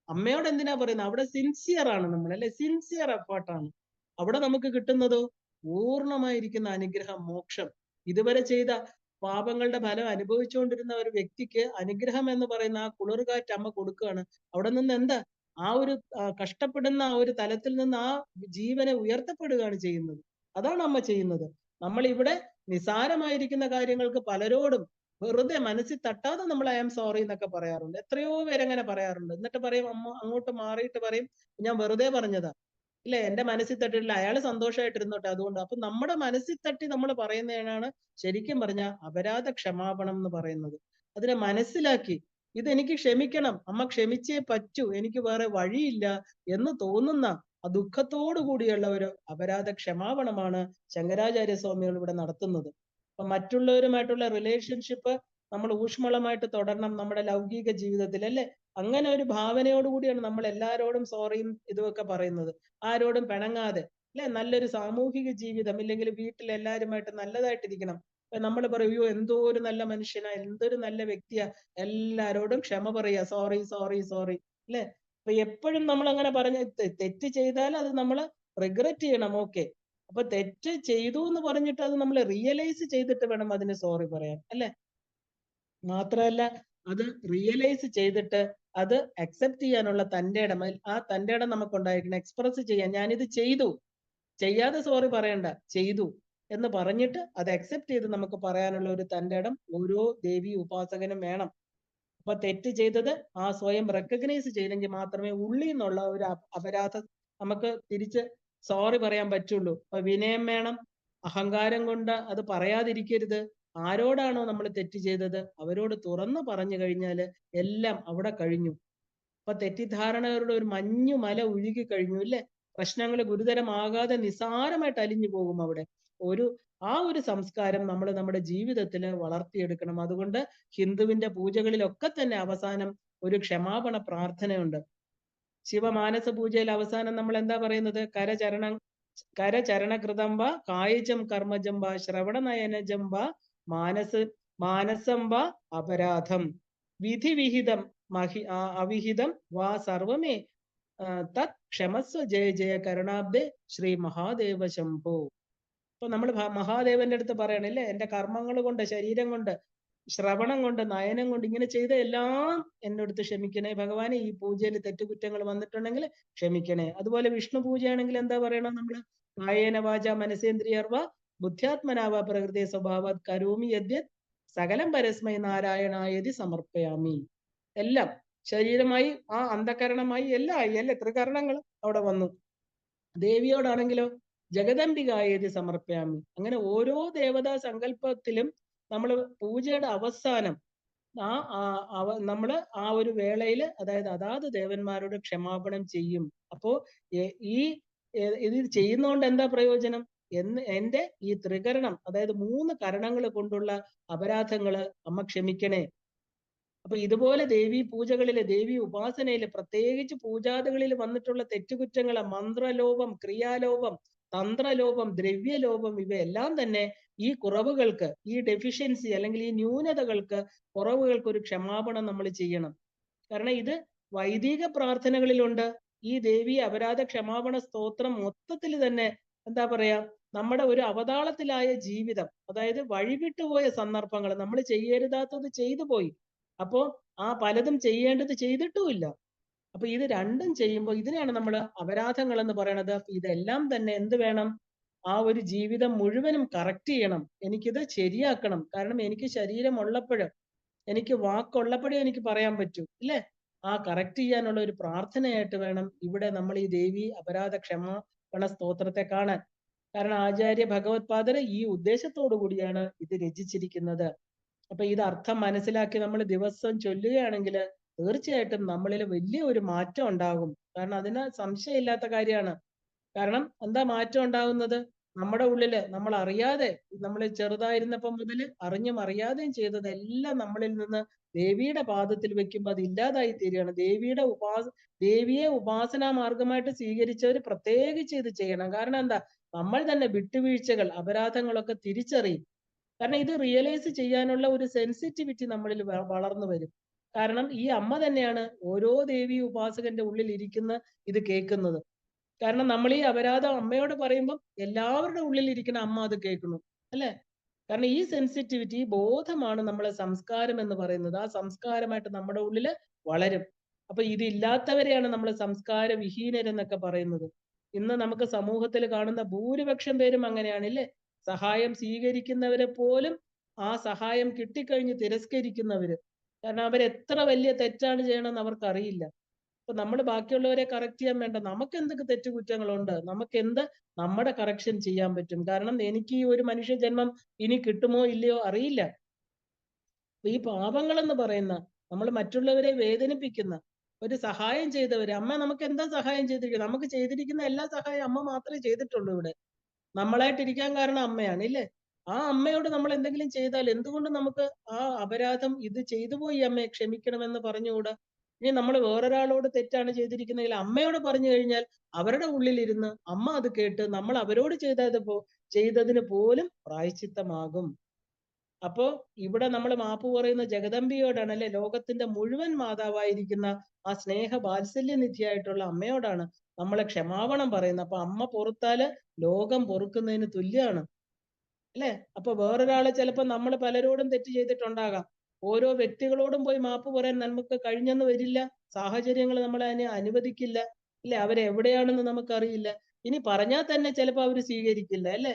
അമ്മയോട് എന്തിനാ പറയുന്നത്? അവിടെ സിൻസിയർ ആണ് നമ്മൾ അല്ലെ, സിൻസിയർ എഫേർട്ടാണ് അവിടെ നമുക്ക് കിട്ടുന്നതോ പൂർണ്ണമായിരിക്കുന്ന അനുഗ്രഹം, മോക്ഷം. ഇതുവരെ ചെയ്ത പാപങ്ങളുടെ ഫലം അനുഭവിച്ചുകൊണ്ടിരുന്ന ഒരു വ്യക്തിക്ക് അനുഗ്രഹം എന്ന് പറയുന്ന ആ കുളിർകാറ്റ് അമ്മ കൊടുക്കുകയാണ്. അവിടെ നിന്ന് എന്താ, ആ ഒരു കഷ്ടപ്പെടുന്ന ആ ഒരു തലത്തിൽ നിന്ന് ആ ജീവനെ ഉയർത്തപ്പെടുകയാണ് ചെയ്യുന്നത്. അതാണ് അമ്മ ചെയ്യുന്നത്. നമ്മൾ ഇവിടെ നിസാരമായിരിക്കുന്ന കാര്യങ്ങൾക്ക് പലരോടും വെറുതെ മനസ്സിൽ തട്ടാതെ നമ്മൾ ഐ ആം സോറി എന്നൊക്കെ പറയാറുണ്ട്. എത്രയോ പേരങ്ങനെ പറയാറുണ്ട്. എന്നിട്ട് പറയും, അമ്മ അങ്ങോട്ട് മാറിയിട്ട് പറയും ഞാൻ വെറുതെ പറഞ്ഞതാ ഇല്ല, എന്റെ മനസ്സിൽ തട്ടിയിട്ടില്ല, അയാൾ സന്തോഷമായിട്ടിരുന്നോട്ടെ അതുകൊണ്ട്. അപ്പൊ നമ്മുടെ മനസ്സിൽ തട്ടി നമ്മൾ പറയുന്നതിനാണ് ശരിക്കും പറഞ്ഞ അപരാധ ക്ഷമാപണം എന്ന് പറയുന്നത്. അതിനെ മനസ്സിലാക്കി ഇതെനിക്ക് ക്ഷമിക്കണം, അമ്മ ക്ഷമിച്ചേ പറ്റൂ, എനിക്ക് വേറെ വഴിയില്ല എന്ന് തോന്നുന്ന ആ ദുഃഖത്തോടു കൂടിയുള്ള ഒരു അപരാധ ക്ഷമാപണമാണ് ശങ്കരാചാര്യ സ്വാമികൾ ഇവിടെ നടത്തുന്നത്. അപ്പൊ മറ്റുള്ളവരുമായിട്ടുള്ള റിലേഷൻഷിപ്പ് നമ്മൾ ഊഷ്മളമായിട്ട് തുടരണം നമ്മുടെ ലൗകിക ജീവിതത്തിൽ അല്ലെ. അങ്ങനെ ഒരു ഭാവനയോടുകൂടിയാണ് നമ്മൾ എല്ലാരോടും സോറിയും ഇതുമൊക്കെ പറയുന്നത്. ആരോടും പിണങ്ങാതെ അല്ലെ, നല്ലൊരു സാമൂഹിക ജീവിതം, ഇല്ലെങ്കിൽ വീട്ടിൽ എല്ലാവരുമായിട്ട് നല്ലതായിട്ടിരിക്കണം. നമ്മൾ പറയും അയ്യോ എന്തോ ഒരു നല്ല മനുഷ്യനാ, എന്തൊരു നല്ല വ്യക്തിയാ, എല്ലാരോടും ക്ഷമ പറയാ, സോറി സോറി സോറി അല്ലെ. അപ്പൊ എപ്പോഴും നമ്മൾ അങ്ങനെ പറഞ്ഞ തെറ്റ് ചെയ്താൽ അത് നമ്മൾ റിഗ്രറ്റ് ചെയ്യണം. ഓക്കെ, അപ്പൊ തെറ്റ് ചെയ്തു എന്ന് പറഞ്ഞിട്ട് അത് നമ്മൾ റിയലൈസ് ചെയ്തിട്ട് വേണം അതിന് സോറി പറയാൻ അല്ലെ. മാത്രമല്ല, അത് റിയലൈസ് ചെയ്തിട്ട് അത് അക്സെപ്റ്റ് ചെയ്യാനുള്ള തന്റെ ഇടം, ആ തന്റെ ഇടം നമുക്ക് ഉണ്ടായിരിക്കണം. എക്സ്പ്രസ് ചെയ്യാൻ, ഞാനിത് ചെയ്തു, ചെയ്യാതെ സോറി പറയണ്ട, ചെയ്തു എന്ന് പറഞ്ഞിട്ട് അത് അക്സെപ്റ്റ് ചെയ്ത് നമുക്ക് പറയാനുള്ള ഒരു തന്റെ ഇടം ഓരോ ദേവി ഉപാസകനും വേണം. അപ്പൊ തെറ്റ് ചെയ്തത് ആ സ്വയം റെക്കഗ്നൈസ് ചെയ്തെങ്കിൽ മാത്രമേ ഉള്ളിൽ നിന്നുള്ള ഒരു അപരാധം നമുക്ക് തിരിച്ച് സോറി പറയാൻ പറ്റുള്ളൂ. അപ്പൊ വിനയം വേണം, അഹങ്കാരം കൊണ്ട് അത് പറയാതിരിക്കരുത്. ആരോടാണോ നമ്മൾ തെറ്റ് ചെയ്തത് അവരോട് തുറന്നു പറഞ്ഞു കഴിഞ്ഞാൽ എല്ലാം അവിടെ കഴിഞ്ഞു. അപ്പൊ തെറ്റിദ്ധാരണകളുടെ ഒരു മഞ്ഞു മല ഒഴുകി കഴിഞ്ഞു അല്ലെ. പ്രശ്നങ്ങൾ ഗുരുതരമാകാതെ നിസാരമായിട്ട് അലിഞ്ഞു പോകും അവിടെ. ആ ഒരു സംസ്കാരം നമ്മൾ നമ്മുടെ ജീവിതത്തിൽ വളർത്തിയെടുക്കണം. അതുകൊണ്ട് ഹിന്ദുവിന്റെ പൂജകളിലൊക്കെ തന്നെ അവസാനം ഒരു ക്ഷമാപണ പ്രാർത്ഥനയുണ്ട്. ശിവമാനസ പൂജയിൽ അവസാനം നമ്മൾ എന്താ പറയുന്നത്? കരചരണം കരചരണകൃതം വാ കായജം കർമ്മജം വാ ശ്രവണനയനജം വാ മാനസം വാ അപരാധം വിധിവിഹിതം അവിഹിതം വാ സർവമേ തത് ക്ഷമസ്വ ജയ ജയ കരുണാബ്ദേ ശ്രീ മഹാദേവ ശംഭോ. അപ്പൊ നമ്മൾ മഹാദേവന്റെ അടുത്ത് പറയണല്ലേ, എന്റെ കർമ്മങ്ങൾ കൊണ്ട്, ശരീരം കൊണ്ട്, ശ്രവണം കൊണ്ട്, നയനം കൊണ്ട് ഇങ്ങനെ ചെയ്ത എല്ലാം എന്നോടത്ത് ക്ഷമിക്കണേ ഭഗവാനെ. ഈ പൂജയിൽ തെറ്റുകുറ്റങ്ങൾ വന്നിട്ടുണ്ടെങ്കിൽ ക്ഷമിക്കണേ. അതുപോലെ വിഷ്ണു പൂജയാണെങ്കിൽ എന്താ പറയണം നമ്മള്? കായേന വാച മനസേന്ദ്രിയർവ ബുദ്ധ്യാത്മനാവ പ്രകൃതി സ്വഭാവ കരോമി യദ്യത് സകലം പരസ്മൈ നാരായണായതി സമർപ്പയാമി. എല്ലാം ശരീരമായി അന്ധകരണമായി എല്ലാം ആയി അല്ലെ, ത്രികരണങ്ങൾ അവിടെ വന്നു. ദേവിയോടാണെങ്കിലോ ജഗദംബികായതി സമർപ്പയാമി. അങ്ങനെ ഓരോ ദേവതാ സങ്കല്പത്തിലും നമ്മൾ പൂജയുടെ അവസാനം നമ്മള് ആ ഒരു വേളയില്, അതായത് അതാത് ദേവന്മാരോട് ക്ഷമാപണം ചെയ്യും. അപ്പോ ഇത് ചെയ്യുന്നതുകൊണ്ട് എന്താ പ്രയോജനം? എന്റെ ഈ ത്രികരണം, അതായത് 3 കരണങ്ങൾ കൊണ്ടുള്ള അപരാധങ്ങള് അമ്മ ക്ഷമിക്കണേ. അപ്പൊ ഇതുപോലെ ദേവി പൂജകളില്, ദേവി ഉപാസനയില്, പ്രത്യേകിച്ച് പൂജാതകളിൽ വന്നിട്ടുള്ള തെറ്റുകുറ്റങ്ങള്, മന്ത്രലോപം, ക്രിയാലോപം, തന്ത്രലോപം, ദ്രവ്യലോപം, ഇവയെല്ലാം തന്നെ ഈ കുറവുകൾക്ക്, ഈ ഡെഫിഷ്യൻസി അല്ലെങ്കിൽ ഈ ന്യൂനതകൾക്ക്, കുറവുകൾക്ക് ഒരു ക്ഷമാപണം നമ്മൾ ചെയ്യണം. കാരണം ഇത് വൈദിക പ്രാർത്ഥനകളിലുണ്ട്. ഈ ദേവി അപരാധ ക്ഷമാപണ സ്തോത്രം മൊത്തത്തിൽ തന്നെ എന്താ പറയാ, നമ്മുടെ ഒരു അവതാളത്തിലായ ജീവിതം, അതായത് വഴിവിട്ടുപോയ സന്ദർഭങ്ങൾ, നമ്മൾ ചെയ്യരുതാത്തത് ചെയ്തു പോയി, അപ്പോ പലതും ചെയ്യേണ്ടത് ചെയ്തിട്ടുമില്ല. അപ്പൊ ഇത് രണ്ടും ചെയ്യുമ്പോൾ ഇതിനെയാണ് നമ്മൾ അപരാധങ്ങൾ എന്ന് പറയണത്. അപ്പൊ ഇതെല്ലാം തന്നെ എന്ത് വേണം? ഒരു ജീവിതം മുഴുവനും കറക്റ്റ് ചെയ്യണം. എനിക്കിത് ശരിയാക്കണം. കാരണം എനിക്ക് ശരീരം ഉള്ളപ്പോഴും, എനിക്ക് വാക്കുള്ളപ്പോഴേ എനിക്ക് പറയാൻ പറ്റൂ അല്ലേ? കറക്റ്റ് ചെയ്യാനുള്ള ഒരു പ്രാർത്ഥനയായിട്ട് വേണം ഇവിടെ നമ്മൾ ഈ ദേവി അപരാധ ക്ഷമാപണ സ്തോത്രത്തെ കാണാൻ. കാരണം ആചാര്യ ഭഗവത് പാദർ ഈ ഉദ്ദേശത്തോടു കൂടിയാണ് ഇത് രചിച്ചിരിക്കുന്നത്. അപ്പൊ ഇത് അർത്ഥം മനസ്സിലാക്കി നമ്മൾ ദിവസം ചൊല്ലുകയാണെങ്കിൽ തീർച്ചയായിട്ടും നമ്മളിൽ വലിയ ഒരു മാറ്റം ഉണ്ടാകും. കാരണം അതിന് സംശയമില്ലാത്ത കാര്യമാണ്. കാരണം എന്താ മാറ്റം ഉണ്ടാകുന്നത്? നമ്മുടെ ഉള്ളില് നമ്മൾ അറിയാതെ, നമ്മൾ ചെറുതായിരുന്നപ്പം മുതൽ അറിഞ്ഞും അറിയാതെയും ചെയ്തതെല്ലാം നമ്മളിൽ നിന്ന് ദേവിയുടെ പാദത്തിൽ വെക്കുമ്പോൾ അത് ഇല്ലാതായി തീരുകയാണ്. ദേവിയെ ഉപാസനാ മാർഗമായിട്ട് സ്വീകരിച്ചവർ പ്രത്യേകിച്ച് ഇത് ചെയ്യണം. കാരണം എന്താ? നമ്മൾ തന്നെ വിട്ടുവീഴ്ചകൾ, അപരാധങ്ങളൊക്കെ തിരിച്ചറിയും. കാരണം ഇത് റിയലൈസ് ചെയ്യാനുള്ള ഒരു സെൻസിറ്റിവിറ്റി നമ്മളിൽ വളർന്നു വരും. കാരണം ഈ അമ്മ തന്നെയാണ് ഓരോ ദേവി ഉപാസകന്റെ ഉള്ളിൽ ഇരിക്കുന്ന ഇത് കേൾക്കുന്നത്. കാരണം നമ്മൾ ഈ അപരാധം അമ്മയോട് പറയുമ്പോൾ എല്ലാവരുടെ ഉള്ളിൽ ഇരിക്കുന്ന അമ്മ അത് കേൾക്കുന്നു അല്ലെ? കാരണം ഈ സെൻസിറ്റിവിറ്റി, ഈ ബോധമാണ് നമ്മളെ സംസ്കാരം എന്ന് പറയുന്നത്. ആ സംസ്കാരമായിട്ട് നമ്മുടെ ഉള്ളിൽ വളരും. അപ്പൊ ഇതില്ലാത്തവരെയാണ് നമ്മൾ സംസ്കാര വിഹീനരെന്നൊക്കെ പറയുന്നത്. ഇന്ന് നമുക്ക് സമൂഹത്തിൽ കാണുന്ന ഭൂരിപക്ഷം പേരും അങ്ങനെയാണ് ഇല്ലേ? സഹായം സ്വീകരിക്കുന്നവരെ പോലും ആ സഹായം കിട്ടിക്കഴിഞ്ഞ് തിരസ്കരിക്കുന്നവര്. കാരണം അവരെത്ര വലിയ തെറ്റാണ് ചെയ്യണമെന്ന് അവർക്കറിയില്ല. അപ്പൊ നമ്മൾ ബാക്കിയുള്ളവരെ കറക്റ്റ് ചെയ്യാൻ വേണ്ട, നമുക്ക് എന്തൊക്കെ തെറ്റുകുറ്റങ്ങളുണ്ട്, നമുക്ക് എന്ത് നമ്മുടെ കറക്ഷൻ ചെയ്യാൻ പറ്റും. കാരണം എനിക്ക് ഈ ഒരു മനുഷ്യ ജന്മം ഇനി കിട്ടുമോ ഇല്ലയോ അറിയില്ല. ഈ പാപങ്ങൾ എന്ന് പറയുന്ന, നമ്മൾ മറ്റുള്ളവരെ വേദനിപ്പിക്കുന്ന, ഒരു സഹായം ചെയ്തവര്, അമ്മ നമുക്ക് എന്താ സഹായം ചെയ്തിരിക്കുന്നത്? നമുക്ക് ചെയ്തിരിക്കുന്ന എല്ലാ സഹായം അമ്മ മാത്രമേ ചെയ്തിട്ടുള്ളൂ. ഇവിടെ നമ്മളായിട്ടിരിക്കാൻ കാരണം അമ്മയാണ് ഇല്ലേ? ആ അമ്മയോട് നമ്മൾ എന്തെങ്കിലും ചെയ്താൽ എന്തുകൊണ്ട് നമുക്ക് അപരാധം, ഇത് ചെയ്തു പോയി അമ്മയെ ക്ഷമിക്കണമെന്ന് പറഞ്ഞുകൂടാ? ഇനി നമ്മൾ വേറൊരാളോട് തെറ്റാണ് ചെയ്തിരിക്കുന്നതെങ്കിൽ അമ്മയോട് പറഞ്ഞു കഴിഞ്ഞാൽ അവരുടെ ഉള്ളിലിരുന്ന് അമ്മ അത് കേട്ട് നമ്മൾ അവരോട് ചെയ്തതിന് പോലും പ്രായശ്ചിത്തമാകും. അപ്പോ ഇവിടെ നമ്മൾ മാപ്പ് പറയുന്ന ജഗദംബിയോടാണ് അല്ലെ? ലോകത്തിന്റെ മുഴുവൻ മാതാവായിരിക്കുന്ന ആ സ്നേഹ വാത്സല്യനിധിയായിട്ടുള്ള അമ്മയോടാണ് നമ്മളെ ക്ഷമാപണം പറയുന്നത്. അപ്പൊ അമ്മ പൊറുത്താല് ലോകം പൊറുക്കുന്നതിന് തുല്യമാണ് അല്ലെ? അപ്പൊ വേറൊരാളെ ചിലപ്പോ നമ്മൾ പലരോടും തെറ്റ് ചെയ്തിട്ടുണ്ടാകാം. ഓരോ വ്യക്തികളോടും പോയി മാപ്പ് പറയാൻ നമുക്ക് കഴിഞ്ഞെന്ന് വരില്ല. സാഹചര്യങ്ങൾ നമ്മളെ അതിനെ അനുവദിക്കില്ല അല്ലെ? അവരെവിടെയാണെന്ന് നമുക്കറിയില്ല. ഇനി പറഞ്ഞാൽ തന്നെ ചിലപ്പോൾ അവർ സ്വീകരിക്കില്ല അല്ലെ?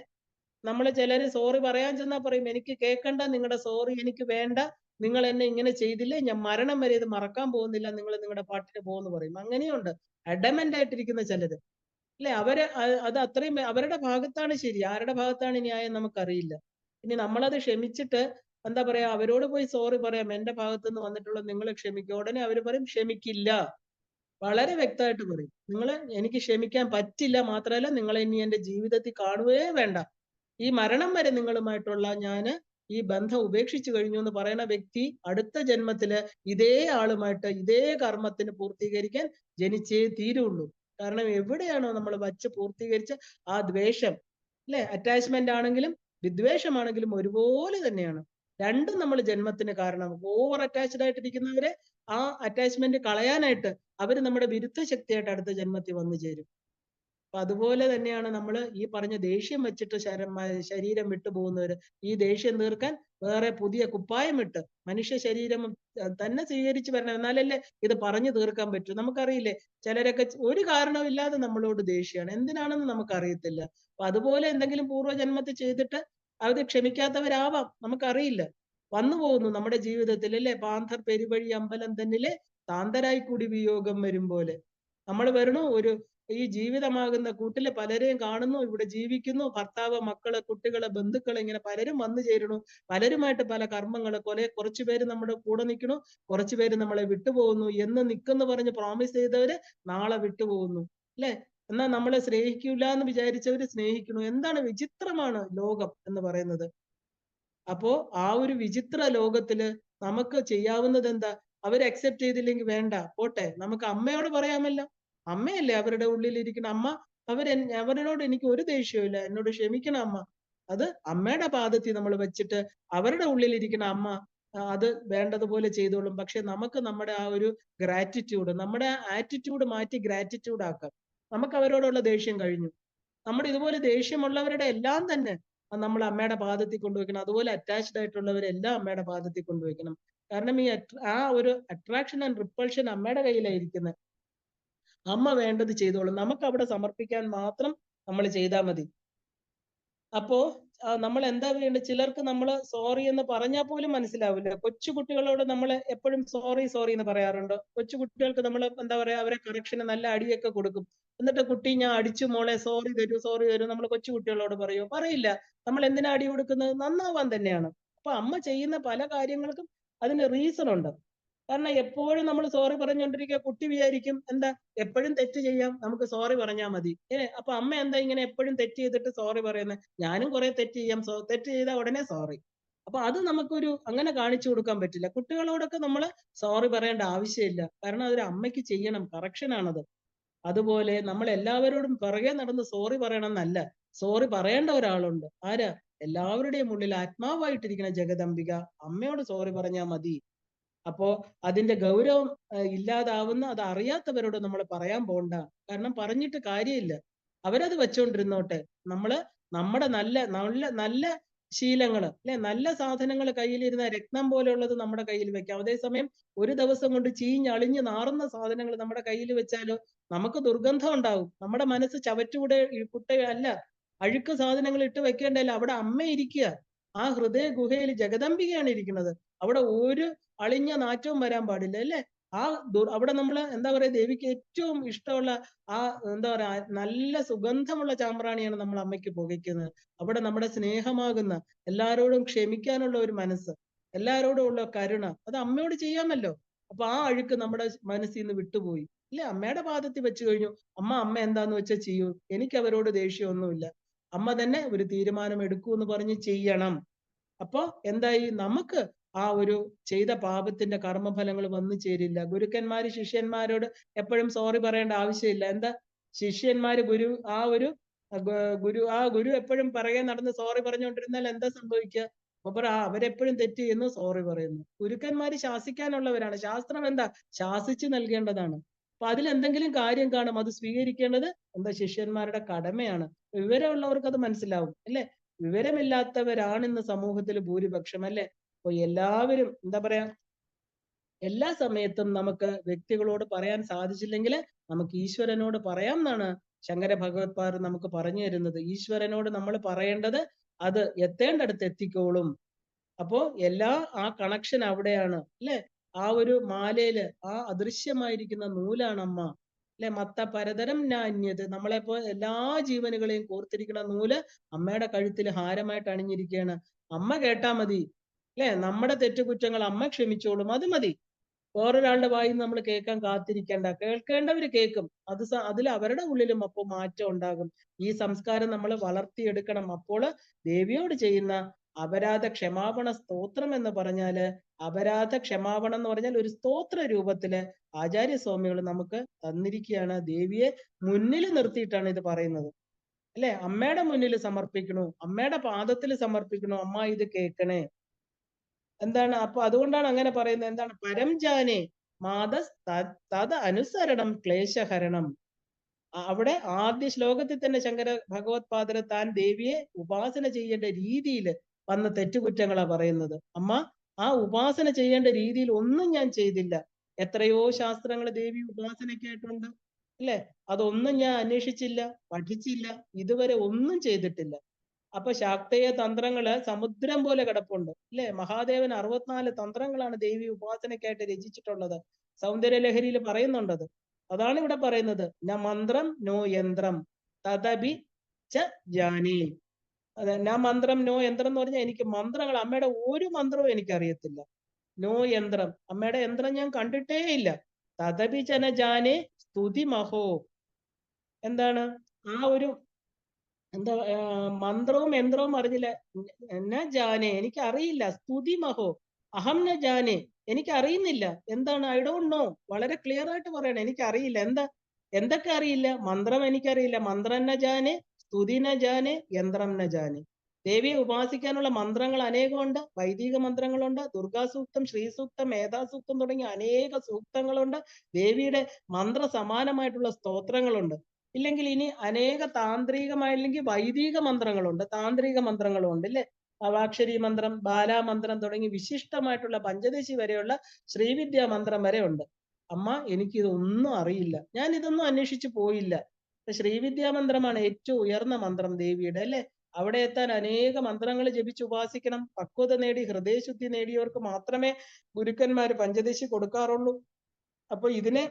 നമ്മൾ ചിലര് സോറി പറയാൻ ചെന്നാൽ പറയും, എനിക്ക് കേൾക്കണ്ട നിങ്ങളുടെ സോറി, എനിക്ക് വേണ്ട, നിങ്ങൾ എന്നെ ഇങ്ങനെ ചെയ്തില്ലേ, ഞാൻ മരണം വരെ ഇത് മറക്കാൻ പോകുന്നില്ല, നിങ്ങൾ നിങ്ങളുടെ പാട്ടിന് പോകുന്നു പറയും. അങ്ങനെയുണ്ട് അഡമന്റ് ആയിട്ടിരിക്കുന്ന ചിലര് അല്ലെ? അത് അത്രയും അവരുടെ ഭാഗത്താണ് ശരി, ആരുടെ ഭാഗത്താണ് ന്യായം നമുക്കറിയില്ല. ഇനി നമ്മളത് ക്ഷമിച്ചിട്ട് എന്താ പറയാ, അവരോട് പോയി സോറി പറയാം, എന്റെ ഭാഗത്തുനിന്ന് വന്നിട്ടുള്ള നിങ്ങൾ ക്ഷമിക്കുക. ഉടനെ അവര് പറയും ക്ഷമിക്കില്ല. വളരെ വ്യക്തമായിട്ട് പറയും, എനിക്ക് ക്ഷമിക്കാൻ പറ്റില്ല, മാത്രമല്ല നിങ്ങളെ ഇനി എന്റെ ജീവിതത്തിൽ കാണുകയേ വേണ്ട, ഈ മരണം വരെ നിങ്ങളുമായിട്ടുള്ള ഞാന് ഈ ബന്ധം ഉപേക്ഷിച്ചു കഴിഞ്ഞു എന്ന് പറയുന്ന വ്യക്തി അടുത്ത ജന്മത്തില് ഇതേ ആളുമായിട്ട് ഇതേ കർമ്മത്തിന് പൂർത്തീകരിക്കാൻ ജനിച്ചേ തീരുള്ളൂ. കാരണം എവിടെയാണോ നമ്മൾ വച്ച് പൂർത്തീകരിച്ച ആ ദ്വേഷം, അല്ലെ, അറ്റാച്ച്മെന്റ് ആണെങ്കിലും വിദ്വേഷമാണെങ്കിലും ഒരുപോലെ തന്നെയാണ്. രണ്ടും നമ്മൾ ജന്മത്തിന് കാരണം. ഓവർ അറ്റാച്ച്ഡ് ആയിട്ടിരിക്കുന്നവരെ ആ അറ്റാച്ച്മെന്റ് കളയാനായിട്ട് അവര് നമ്മുടെ വിരുദ്ധ ശക്തിയായിട്ട് അടുത്ത ജന്മത്തിൽ വന്നു ചേരും. അപ്പൊ അതുപോലെ തന്നെയാണ് നമ്മൾ ഈ പറഞ്ഞ ദേഷ്യം വെച്ചിട്ട് ശരീരം വിട്ടുപോകുന്നവര്. ഈ ദേഷ്യം തീർക്കാൻ വേറെ പുതിയ കുപ്പായം ഇട്ട് മനുഷ്യ ശരീരം തന്നെ സ്വീകരിച്ച് വരണം, എന്നാലല്ലേ ഇത് പറഞ്ഞു തീർക്കാൻ പറ്റൂ. നമുക്കറിയില്ലേ, ചിലരൊക്കെ ഒരു കാരണമില്ലാതെ നമ്മളോട് ദേഷ്യമാണ്, എന്തിനാണെന്ന് നമുക്കറിയത്തില്ല. അപ്പൊ അതുപോലെ എന്തെങ്കിലും പൂർവ്വജന്മത്തിൽ ചെയ്തിട്ട് അത് ക്ഷമിക്കാത്തവരാവാം, നമുക്കറിയില്ല. വന്നു പോകുന്നു നമ്മുടെ ജീവിതത്തിൽ, അല്ലെ, പാന്തർ പെരുവഴി അമ്പലം തന്നിലെ താന്തരായി കൂടി വിയോഗം വരും പോലെ നമ്മൾ വരണു. ഈ ജീവിതമാകുന്ന കൂട്ടില് പലരെയും കാണുന്നു, ഇവിടെ ജീവിക്കുന്നു, ഭർത്താവ്, മക്കള്, കുട്ടികള്, ബന്ധുക്കള്, ഇങ്ങനെ പലരും വന്നു ചേരണു. പലരുമായിട്ട് പല കർമ്മങ്ങള്, കുറച്ചു പേര് നമ്മുടെ കൂടെ നിൽക്കണു, കുറച്ചു പേര് നമ്മളെ വിട്ടുപോകുന്നു. എന്ന് നിൽക്കെന്ന് പറഞ്ഞ് പ്രോമിസ് ചെയ്തവര് നാളെ വിട്ടുപോകുന്നു, അല്ലെ. എന്നാൽ നമ്മളെ സ്നേഹിക്കൂല എന്ന് വിചാരിച്ചവര് സ്നേഹിക്കണു. എന്താണ് വിചിത്രമാണ് ലോകം എന്ന് പറയുന്നത്. അപ്പോ ആ ഒരു വിചിത്ര ലോകത്തില് നമുക്ക് ചെയ്യാവുന്നത് എന്താ? അവര് അക്സെപ്റ്റ് ചെയ്തില്ലെങ്കിൽ വേണ്ട, പോട്ടെ, നമുക്ക് അമ്മയോട് പറയാമല്ലോ. അമ്മയല്ലേ അവരുടെ ഉള്ളിലിരിക്കുന്ന അമ്മ. അവരോട് എനിക്ക് ഒരു ദേഷ്യവും, എന്നോട് ക്ഷമിക്കണം അമ്മ. അത് അമ്മയുടെ പാദത്തിൽ നമ്മൾ വെച്ചിട്ട് അവരുടെ ഉള്ളിലിരിക്കുന്ന അമ്മ അത് വേണ്ടതുപോലെ ചെയ്തോളും. പക്ഷെ നമുക്ക് നമ്മുടെ ആ ഒരു ഗ്രാറ്റിറ്റ്യൂഡ്, നമ്മുടെ ആറ്റിറ്റ്യൂഡ് മാറ്റി ഗ്രാറ്റിറ്റ്യൂഡ് ആക്കാം. നമുക്ക് അവരോടുള്ള ദേഷ്യം കഴിഞ്ഞു. നമ്മുടെ ഇതുപോലെ ദേഷ്യമുള്ളവരുടെ എല്ലാം തന്നെ നമ്മൾ അമ്മയുടെ പാദത്തിൽ കൊണ്ടുവയ്ക്കണം. അതുപോലെ അറ്റാച്ച്ഡ് ആയിട്ടുള്ളവരെല്ലാം അമ്മയുടെ പാദത്തിൽ കൊണ്ടുവയ്ക്കണം. കാരണം ആ ഒരു അട്രാക്ഷൻ ആൻഡ് റിപ്പൾഷൻ അമ്മയുടെ കയ്യിലായിരിക്കുന്നത്. അമ്മ വേണ്ടത് ചെയ്തോളും. നമുക്ക് അവിടെ സമർപ്പിക്കാൻ മാത്രം നമ്മൾ ചെയ്താൽ മതി. അപ്പോ നമ്മൾ എന്താ വേണ്ടത്? ചിലർക്ക് നമ്മൾ സോറി എന്ന് പറഞ്ഞാൽ പോലും മനസ്സിലാവില്ല. കൊച്ചു കുട്ടികളോട് നമ്മൾ എപ്പോഴും സോറി സോറി എന്ന് പറയാറുണ്ട്. കൊച്ചു കുട്ടികൾക്ക് നമ്മൾ എന്താ പറയാ, അവരെ കറക്ഷന് നല്ല അടിയൊക്കെ കൊടുക്കും. എന്നിട്ട് കുട്ടി ഞാൻ അടിച്ചു മോളെ, സോറി തരൂ സോറി തരൂ, നമ്മൾ കൊച്ചു കുട്ടികളോട് പറയുമോ? പറയില്ല. നമ്മൾ എന്തിനാ അടി കൊടുക്കുന്നത്? നന്നാവാൻ തന്നെയാണ്. അപ്പൊ അമ്മ ചെയ്യുന്ന പല കാര്യങ്ങൾക്കും അതിന് റീസൺ ഉണ്ട്. കാരണം എപ്പോഴും നമ്മൾ സോറി പറഞ്ഞുകൊണ്ടിരിക്കുക, കുട്ടി വിചാരിക്കും എന്താ, എപ്പോഴും തെറ്റ് ചെയ്യാം, നമുക്ക് സോറി പറഞ്ഞാൽ മതി. അപ്പൊ അമ്മ എന്താ ഇങ്ങനെ എപ്പോഴും തെറ്റ് ചെയ്തിട്ട് സോറി പറയുന്നത്? ഞാനും കുറെ തെറ്റ് ചെയ്യാം, തെറ്റ് ചെയ്താൽ ഉടനെ സോറി. അപ്പൊ അത് നമുക്കൊരു അങ്ങനെ കാണിച്ചു കൊടുക്കാൻ പറ്റില്ല. കുട്ടികളോടൊക്കെ നമ്മൾ സോറി പറയേണ്ട ആവശ്യമില്ല. കാരണം അതൊരു അമ്മയ്ക്ക് ചെയ്യണം, കറക്ഷൻ ആണത്. അതുപോലെ നമ്മൾ എല്ലാവരോടും പിറകെ നടന്ന് സോറി പറയണം എന്നല്ല. സോറി പറയേണ്ട ഒരാളുണ്ട്. ആരാ? എല്ലാവരുടെയും ഉള്ളിൽ ആത്മാവായിട്ടിരിക്കുന്ന ജഗദംബിക അമ്മയോട് സോറി പറഞ്ഞാൽ മതി. അപ്പോ അതിന്റെ ഗൗരവം ഇല്ലാതാവുന്ന, അത് അറിയാത്തവരോട് നമ്മൾ പറയാൻ പോണ്ട. കാരണം പറഞ്ഞിട്ട് കാര്യമില്ല. അവരത് വെച്ചോണ്ടിരുന്നോട്ടെ. നമ്മുടെ നല്ല നല്ല നല്ല ശീലങ്ങൾ, അല്ലെ, നല്ല സാധനങ്ങൾ കയ്യിലിരുന്ന രത്നം പോലെയുള്ളത് നമ്മുടെ കയ്യിൽ വെക്കാം. അതേസമയം ഒരു ദിവസം കൊണ്ട് ചീഞ്ഞളിഞ്ഞ് നാറുന്ന സാധനങ്ങൾ നമ്മുടെ കയ്യിൽ വെച്ചാലോ നമുക്ക് ദുർഗന്ധം ഉണ്ടാവും. നമ്മുടെ മനസ്സ് കുട്ടയല്ല, അഴുക്ക് സാധനങ്ങൾ ഇട്ട് വെക്കേണ്ടല്ല. അവിടെ അമ്മ ഇരിക്കുക. ആ ഹൃദയ ഗുഹയിൽ ജഗദംബികയാണ് ഇരിക്കുന്നത്. അവിടെ ഒരു അളിഞ്ഞ നാറ്റവും വരാൻ പാടില്ല, അല്ലെ. അവിടെ നമ്മൾ എന്താ പറയാ, ദേവിക്ക് ഏറ്റവും ഇഷ്ടമുള്ള ആ എന്താ പറയാ നല്ല സുഗന്ധമുള്ള ചാമ്പ്രാണിയാണ് നമ്മൾ അമ്മയ്ക്ക് പുകയ്ക്കുന്നത്. അവിടെ നമ്മുടെ സ്നേഹമാകുന്ന, എല്ലാരോടും ക്ഷമിക്കാനുള്ള ഒരു മനസ്സ്, എല്ലാരോടും ഉള്ള കരുണ, അത് അമ്മയോട് ചെയ്യാമല്ലോ. അപ്പൊ ആ അഴുക്ക് നമ്മുടെ മനസ്സിൽ നിന്ന് വിട്ടുപോയി, ഇല്ല. അമ്മയുടെ പാദത്തിൽ വെച്ച് കഴിഞ്ഞു. അമ്മ എന്താന്ന് വെച്ചാൽ ചെയ്യൂ, എനിക്ക് അവരോട് ദേഷ്യമൊന്നുമില്ല. അമ്മ തന്നെ ഒരു തീരുമാനം എടുക്കൂ എന്ന് പറഞ്ഞ് ചെയ്യണം. അപ്പൊ എന്തായി, നമുക്ക് ആ ഒരു ചെയ്ത പാപത്തിന്റെ കർമ്മഫലങ്ങൾ വന്നു ചേരില്ല. ഗുരുക്കന്മാര് ശിഷ്യന്മാരോട് എപ്പോഴും സോറി പറയേണ്ട ആവശ്യമില്ല. എന്താ, ശിഷ്യന്മാര് ഗുരു എപ്പോഴും പിറകെ നടന്ന് സോറി പറഞ്ഞുകൊണ്ടിരുന്നാൽ എന്താ സംഭവിക്കുക? അപ്പൊ അവരെപ്പോഴും തെറ്റ് ചെയ്യുന്നു, സോറി പറയുന്നു. ഗുരുക്കന്മാര് ശാസിക്കാനുള്ളവരാണ്. ശാസ്ത്രം എന്താ, ശാസിച്ചു നൽകേണ്ടതാണ്. അപ്പൊ അതിലെന്തെങ്കിലും കാര്യം കാണും, അത് സ്വീകരിക്കേണ്ടത് എന്താ, ശിഷ്യന്മാരുടെ കടമയാണ്. വിവരമുള്ളവർക്ക് അത് മനസ്സിലാവും, അല്ലെ. വിവരമില്ലാത്തവരാണ് ഇന്ന് സമൂഹത്തിൽ ഭൂരിപക്ഷം, അല്ലെ. അപ്പൊ എല്ലാവരും എന്താ പറയാ, എല്ലാ സമയത്തും നമുക്ക് വ്യക്തികളോട് പറയാൻ സാധിച്ചില്ലെങ്കിൽ നമുക്ക് ഈശ്വരനോട് പറയാം എന്നാണ് ശങ്കര ഭഗവത്പാദർ നമുക്ക് പറഞ്ഞു തരുന്നത്. ഈശ്വരനോട് നമ്മൾ പറയേണ്ടത് അത് എത്തേണ്ടടുത്ത് എത്തിക്കോളും. അപ്പോ ആ കണക്ഷൻ അവിടെയാണ്, അല്ലെ. ആ ഒരു മാലയില് ആ അദൃശ്യമായിരിക്കുന്ന നൂലാണ് അമ്മ, അല്ലെ. മത്ത പരതരം നാന്യത്, നമ്മളെപ്പോ എല്ലാ ജീവനുകളെയും കോർത്തിരിക്കുന്ന നൂല് അമ്മയുടെ കഴുത്തിൽ ഹാരമായിട്ട് അണിഞ്ഞിരിക്കുകയാണ്. അമ്മ കേട്ടാ മതി, അല്ലെ. നമ്മുടെ തെറ്റുകുറ്റങ്ങൾ അമ്മ ക്ഷമിച്ചോളും, അത് മതി. വേറൊരാളുടെ വായിൽ നമ്മൾ കേൾക്കാൻ കാത്തിരിക്കേണ്ട. കേൾക്കേണ്ടവര് കേൾക്കും. അതിൽ അവരുടെ ഉള്ളിലും അപ്പോൾ മാറ്റം ഉണ്ടാകും. ഈ സംസ്കാരം നമ്മൾ വളർത്തിയെടുക്കണം. അപ്പോൾ ദേവിയോട് ചെയ്യുന്ന അപരാധ ക്ഷമാപണ സ്തോത്രം എന്ന് പറഞ്ഞാല്, അപരാധ ക്ഷമാപണം എന്ന് പറഞ്ഞാൽ ഒരു സ്തോത്ര രൂപത്തില് ആചാര്യസ്വാമികൾ നമുക്ക് തന്നിരിക്കുകയാണ്. ദേവിയെ മുന്നിൽ നിർത്തിയിട്ടാണ് ഇത് പറയുന്നത്. അല്ലെ, അമ്മയുടെ മുന്നിൽ സമർപ്പിക്കണു, അമ്മയുടെ പാദത്തിൽ സമർപ്പിക്കണു, അമ്മ ഇത് കേൾക്കണേ. എന്താണ് അപ്പൊ അതുകൊണ്ടാണ് അങ്ങനെ പറയുന്നത്. എന്താണ്? പരം ജാനേ മാതസ് തത് അനുസരണം ക്ലേശഹരണം. അവിടെ ആദ്യ ശ്ലോകത്തിൽ തന്നെ ശങ്കര ഭഗവത്പാദർ താൻ ദേവിയെ ഉപാസന ചെയ്യേണ്ട രീതിയിൽ വന്ന തെറ്റുകുറ്റങ്ങളാ പറയുന്നത്. അമ്മ, ആ ഉപാസന ചെയ്യേണ്ട രീതിയിൽ ഒന്നും ഞാൻ ചെയ്തില്ല. എത്രയോ ശാസ്ത്രങ്ങൾ ദേവി ഉപാസനയ്ക്കായിട്ടുണ്ട്, അല്ലെ? അതൊന്നും ഞാൻ അന്വേഷിച്ചില്ല, പഠിച്ചില്ല, ഇതുവരെ ഒന്നും ചെയ്തിട്ടില്ല. അപ്പൊ ശാക്തേയ തന്ത്രങ്ങള് സമുദ്രം പോലെ കിടപ്പുണ്ട്, അല്ലെ? മഹാദേവൻ 64 തന്ത്രങ്ങളാണ് ദേവി ഉപാസനയ്ക്കായിട്ട് രചിച്ചിട്ടുള്ളത്. സൗന്ദര്യലഹരിയിൽ പറയുന്നുണ്ടത്. അതാണ് ഇവിടെ പറയുന്നത്. ന മന്ത്രം നോ യന്ത്രം തദപി ച ജാനേ. അതെ, ന മന്ത്രം നോ യന്ത്രം എന്ന് പറഞ്ഞാൽ എനിക്ക് മന്ത്രങ്ങൾ, അമ്മയുടെ ഒരു മന്ത്രവും എനിക്കറിയത്തില്ല. നോ യന്ത്രം, അമ്മയുടെ യന്ത്രം ഞാൻ കണ്ടിട്ടേ ഇല്ല. തദപി ചന ജാനേ സ്തുതി മഹോ. എന്താണ് ആ ഒരു എന്താ മന്ത്രവും യന്ത്രവും അറിഞ്ഞില്ല. ന ജാനെ, എനിക്ക് അറിയില്ല. സ്തുതി മഹോ അഹം ന ജാനെ, എനിക്ക് അറിയുന്നില്ല. എന്താണ്? I don't know. വളരെ ക്ലിയർ ആയിട്ട് പറയണം, എനിക്ക് അറിയില്ല. എന്തൊക്കെ അറിയില്ല? മന്ത്രം എനിക്കറിയില്ല. മന്ത്രം ന ജാനെ, സ്തുതി ന ജാനെ, യന്ത്രം ന ജാനെ. ദേവിയെ ഉപാസിക്കാനുള്ള മന്ത്രങ്ങൾ അനേകമുണ്ട്. വൈദിക മന്ത്രങ്ങളുണ്ട്, ദുർഗാസൂക്തം, ശ്രീസൂക്തം, മേധാസൂക്തം തുടങ്ങിയ അനേക സൂക്തങ്ങളുണ്ട്. ദേവിയുടെ മന്ത്ര സമാനമായിട്ടുള്ള സ്തോത്രങ്ങളുണ്ട്. ഇല്ലെങ്കിൽ ഇനി അനേക താന്ത്രികമായില്ലെങ്കിൽ വൈദിക മന്ത്രങ്ങളുണ്ട്, താന്ത്രിക മന്ത്രങ്ങളുണ്ട്, ഇല്ലേ? അവാക്ഷരി മന്ത്രം, ബാലാമന്ത്രം തുടങ്ങി വിശിഷ്ടമായിട്ടുള്ള പഞ്ചദശി വരെയുള്ള ശ്രീവിദ്യാ മന്ത്രം വരെ ഉണ്ട്. അമ്മ, എനിക്കിതൊന്നും അറിയില്ല, ഞാൻ ഇതൊന്നും അന്വേഷിച്ചു പോയില്ല. ശ്രീവിദ്യാ മന്ത്രമാണ് ഏറ്റവും ഉയർന്ന മന്ത്രം ദേവിയുടെ, അല്ലെ? അവിടെ എത്താൻ അനേക മന്ത്രങ്ങൾ ജപിച്ച് ഉപാസിക്കണം. പക്വത നേടി ഹൃദയശുദ്ധി നേടിയവർക്ക് മാത്രമേ ഗുരുക്കന്മാർ പഞ്ചദശി കൊടുക്കാറുള്ളൂ. അപ്പൊ ഇതിനെ